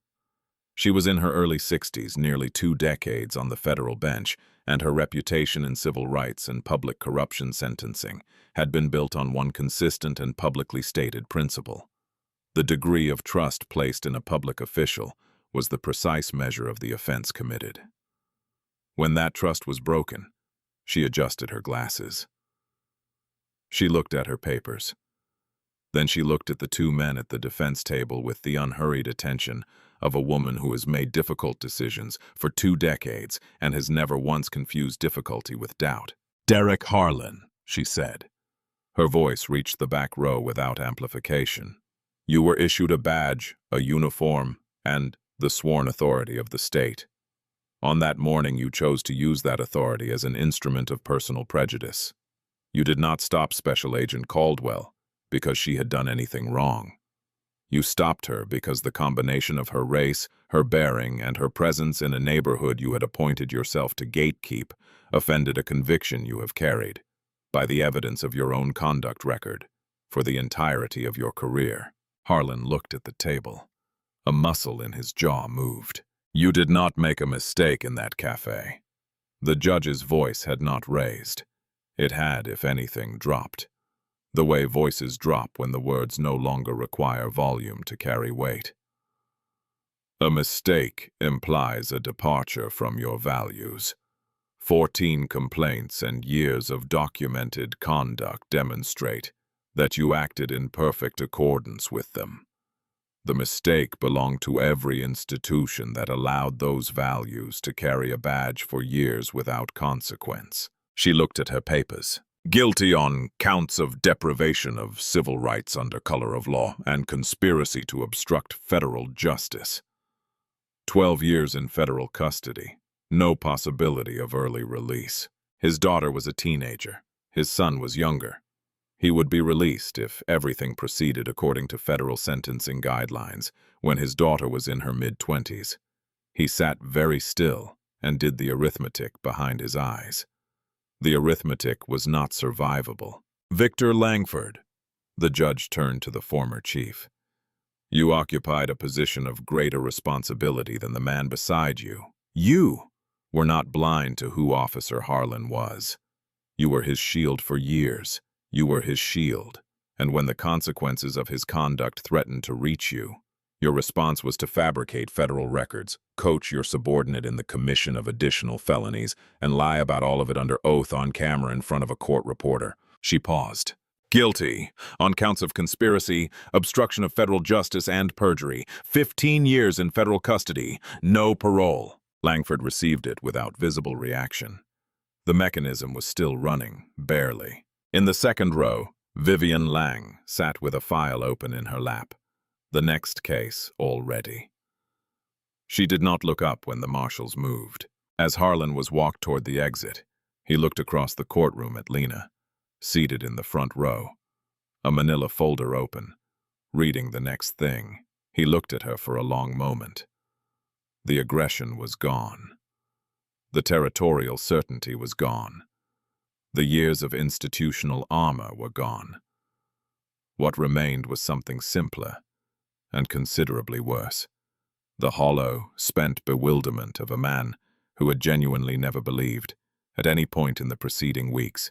She was in her early 60s, nearly 2 decades on the federal bench, and her reputation in civil rights and public corruption sentencing had been built on one consistent and publicly stated principle. The degree of trust placed in a public official was the precise measure of the offense committed. When that trust was broken, she adjusted her glasses. She looked at her papers. Then she looked at the two men at the defense table with the unhurried attention of a woman who has made difficult decisions for 2 decades and has never once confused difficulty with doubt. "Derek Harlan," she said. Her voice reached the back row without amplification. "You were issued a badge, a uniform, and the sworn authority of the state. On that morning, you chose to use that authority as an instrument of personal prejudice. You did not stop Special Agent Caldwell because she had done anything wrong. You stopped her because the combination of her race, her bearing, and her presence in a neighborhood you had appointed yourself to gatekeep offended a conviction you have carried, by the evidence of your own conduct record, for the entirety of your career." Harlan looked at the table. A muscle in his jaw moved. "You did not make a mistake in that cafe." The judge's voice had not raised. It had, if anything, dropped. The way voices drop when the words no longer require volume to carry weight. "A mistake implies a departure from your values. 14 complaints and years of documented conduct demonstrate that you acted in perfect accordance with them. The mistake belonged to every institution that allowed those values to carry a badge for years without consequence." She looked at her papers. "Guilty on counts of deprivation of civil rights under color of law and conspiracy to obstruct federal justice. 12 years in federal custody. No possibility of early release." His daughter was a teenager. His son was younger. He would be released if everything proceeded according to federal sentencing guidelines when his daughter was in her mid-20s. He sat very still and did the arithmetic behind his eyes. The arithmetic was not survivable. "Victor Langford," the judge turned to the former chief. "You occupied a position of greater responsibility than the man beside you. You were not blind to who Officer Harlan was. You were his shield for years. You were his shield. And when the consequences of his conduct threatened to reach you, your response was to fabricate federal records, coach your subordinate in the commission of additional felonies, and lie about all of it under oath on camera in front of a court reporter." She paused. "Guilty on counts of conspiracy, obstruction of federal justice, and perjury. 15 years in federal custody. No parole." Langford received it without visible reaction. The mechanism was still running, barely. In the second row, Vivian Lang sat with a file open in her lap. The next case all ready. She did not look up when the marshals moved. As Harlan was walked toward the exit, he looked across the courtroom at Lena, seated in the front row, a manila folder open, reading the next thing. He looked at her for a long moment. The aggression was gone. The territorial certainty was gone. The years of institutional armor were gone. What remained was something simpler and considerably worse. The hollow, spent bewilderment of a man who had genuinely never believed, at any point in the preceding weeks,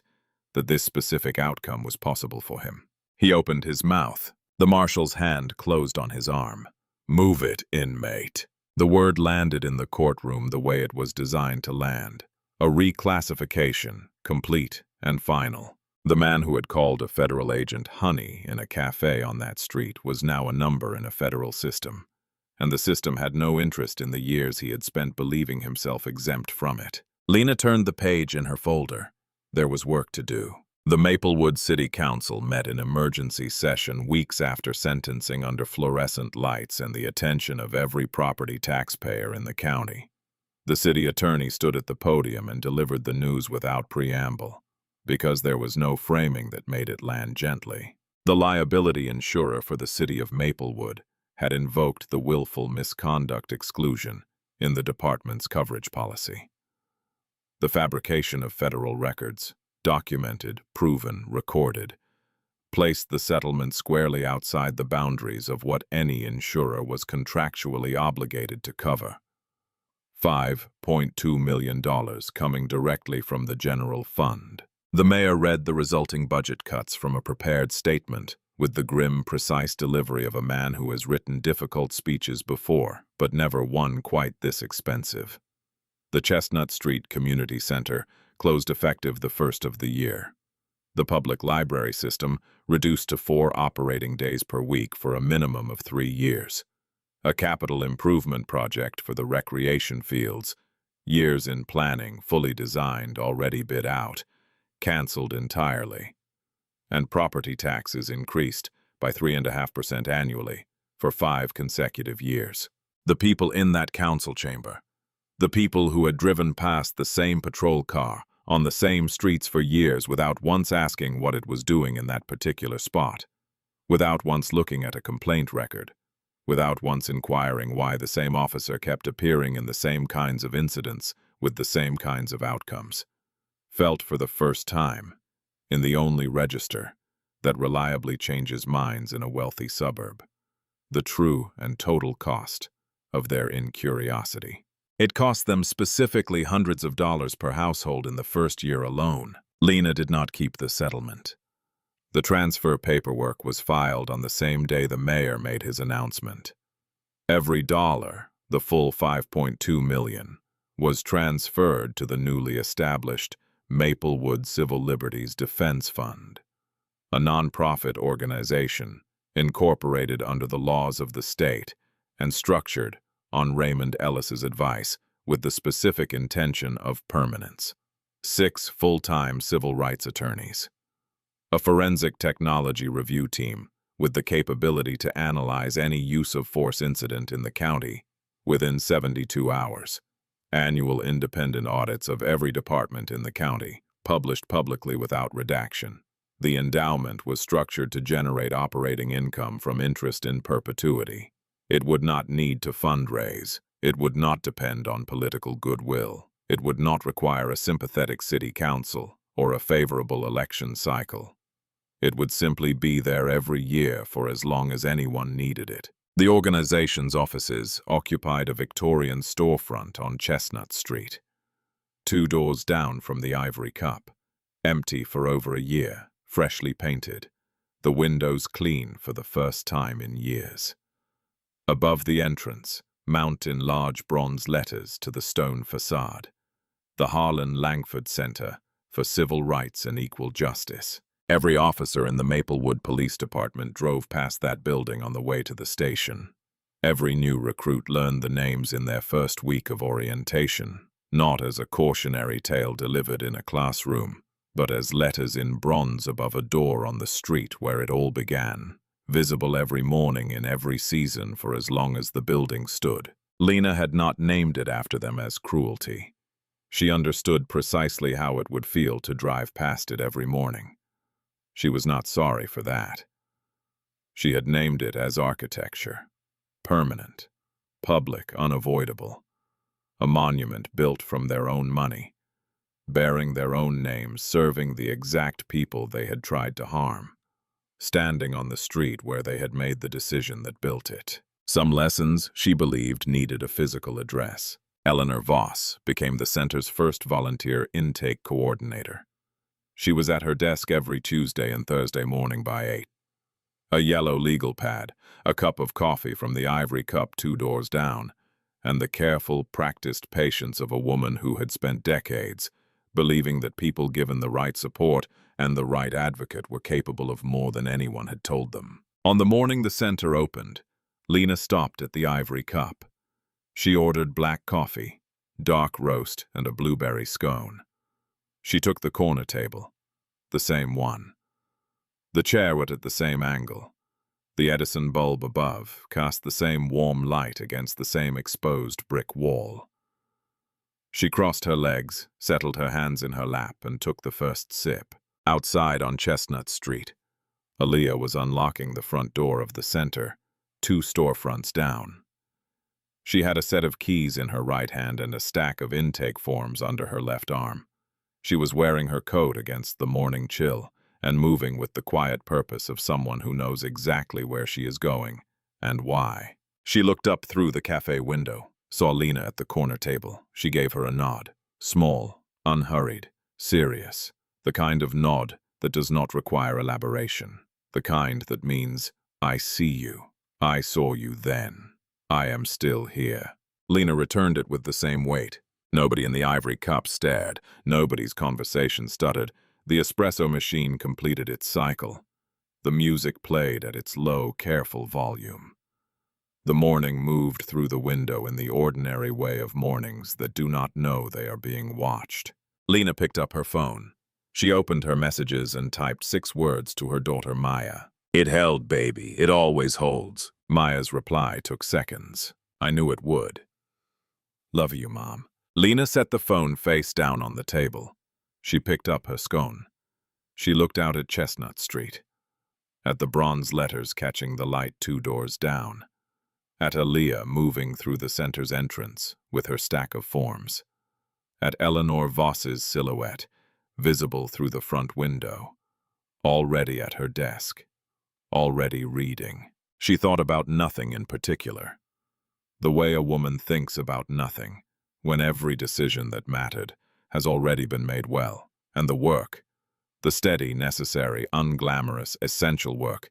that this specific outcome was possible for him. He opened his mouth. The marshal's hand closed on his arm. "Move it, inmate." The word landed in the courtroom the way it was designed to land. A reclassification, complete and final. The man who had called a federal agent honey in a café on that street was now a number in a federal system, and the system had no interest in the years he had spent believing himself exempt from it. Lena turned the page in her folder. There was work to do. The Maplewood City Council met in emergency session weeks after sentencing under fluorescent lights and the attention of every property taxpayer in the county. The city attorney stood at the podium and delivered the news without preamble, because there was no framing that made it land gently. The liability insurer for the city of Maplewood had invoked the willful misconduct exclusion in the department's coverage policy. The fabrication of federal records, documented, proven, recorded, placed the settlement squarely outside the boundaries of what any insurer was contractually obligated to cover. $5.2 million coming directly from the general fund. The mayor read the resulting budget cuts from a prepared statement with the grim, precise delivery of a man who has written difficult speeches before, but never one quite this expensive. The Chestnut Street Community Center closed effective the first of the year. The public library system reduced to 4 operating days per week for a minimum of 3 years. A capital improvement project for the recreation fields, years in planning, fully designed, already bid out, canceled entirely. And property taxes increased by 3.5% annually for 5 consecutive years. The people in that council chamber, the people who had driven past the same patrol car on the same streets for years without once asking what it was doing in that particular spot, without once looking at a complaint record, without once inquiring why the same officer kept appearing in the same kinds of incidents with the same kinds of outcomes, felt for the first time, in the only register that reliably changes minds in a wealthy suburb, the true and total cost of their incuriosity. It cost them specifically hundreds of dollars per household in the first year alone. Lena did not keep the settlement. The transfer paperwork was filed on the same day the mayor made his announcement. Every dollar, the full $5.2 million, was transferred to the newly established Maplewood Civil Liberties Defense Fund, a nonprofit organization incorporated under the laws of the state and structured on Raymond Ellis's advice with the specific intention of permanence. 6 full-time civil rights attorneys. A forensic technology review team with the capability to analyze any use of force incident in the county within 72 hours. Annual independent audits of every department in the county, published publicly without redaction. The endowment was structured to generate operating income from interest in perpetuity. It would not need to fundraise. It would not depend on political goodwill. It would not require a sympathetic city council or a favorable election cycle. It would simply be there every year for as long as anyone needed it. The organization's offices occupied a Victorian storefront on Chestnut Street, 2 doors down from the Ivory Cup, empty for over a year, freshly painted, the windows clean for the first time in years. Above the entrance, mount in large bronze letters to the stone facade, the Harlan Langford Center for Civil Rights and Equal Justice. Every officer in the Maplewood Police Department drove past that building on the way to the station. Every new recruit learned the names in their first week of orientation, not as a cautionary tale delivered in a classroom, but as letters in bronze above a door on the street where it all began, visible every morning in every season for as long as the building stood. Lena had not named it after them as cruelty. She understood precisely how it would feel to drive past it every morning. She was not sorry for that. She had named it as architecture, permanent, public, unavoidable, a monument built from their own money, bearing their own names, serving the exact people they had tried to harm. standing on the street where they had made the decision that built it. Some lessons, she believed, needed a physical address. Eleanor Voss became the center's first volunteer intake coordinator. She was at her desk every Tuesday and Thursday morning by 8. A yellow legal pad, a cup of coffee from the ivory cup 2 doors down, and the careful, practiced patience of a woman who had spent decades believing that people given the right support and the right advocate were capable of more than anyone had told them. On the morning the center opened, Lena stopped at the ivory cup. She ordered black coffee, dark roast, and a blueberry scone. She took the corner table, the same one. The chair was at the same angle. The Edison bulb above cast the same warm light against the same exposed brick wall. She crossed her legs, settled her hands in her lap, and took the first sip. Outside on Chestnut Street, Aaliyah was unlocking the front door of the center, 2 storefronts down. She had a set of keys in her right hand and a stack of intake forms under her left arm. She was wearing her coat against the morning chill and moving with the quiet purpose of someone who knows exactly where she is going and why. She looked up through the cafe window, saw Lena at the corner table. She gave her a nod, small, unhurried, serious, the kind of nod that does not require elaboration, the kind that means, I see you, I saw you then, I am still here. Lena returned it with the same weight. Nobody in the ivory cup stared, nobody's conversation stuttered. The espresso machine completed its cycle. The music played at its low, careful volume. The morning moved through the window in the ordinary way of mornings that do not know they are being watched. Lena picked up her phone. She opened her messages and typed 6 words to her daughter Maya. It held, baby. It always holds. Maya's reply took seconds. I knew it would. Love you, Mom. Lena set the phone face down on the table. She picked up her scone. She looked out at Chestnut Street, at the bronze letters catching the light 2 doors down, at Aaliyah moving through the center's entrance with her stack of forms, at Eleanor Voss's silhouette, visible through the front window, already at her desk, already reading. She thought about nothing in particular. The way a woman thinks about nothing, when every decision that mattered has already been made well, and the work, the steady, necessary, unglamorous, essential work,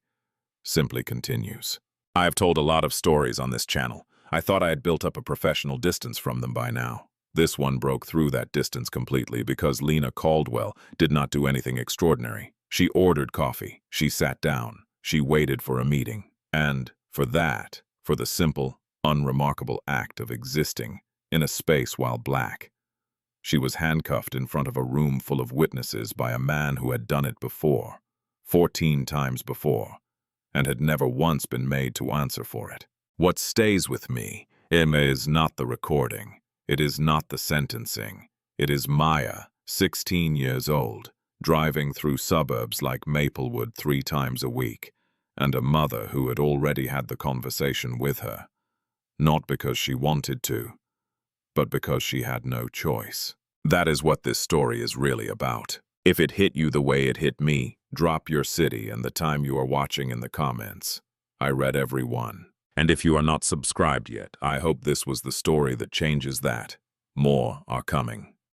simply continues. I have told a lot of stories on this channel. I thought I had built up a professional distance from them by now. This one broke through that distance completely because Lena Caldwell did not do anything extraordinary. She ordered coffee, she sat down, she waited for a meeting, and for the simple, unremarkable act of existing in a space while black, she was handcuffed in front of a room full of witnesses by a man who had done it before, 14 times before, and had never once been made to answer for it. What stays with me is not the recording, it is not the sentencing, it is Maya, 16 years old, driving through suburbs like Maplewood 3 times a week, and a mother who had already had the conversation with her, not because she wanted to, but because she had no choice. That is what this story is really about. If it hit you the way it hit me, drop your city and the time you are watching in the comments. I read every one. And if you are not subscribed yet, I hope this was the story that changes that. More are coming.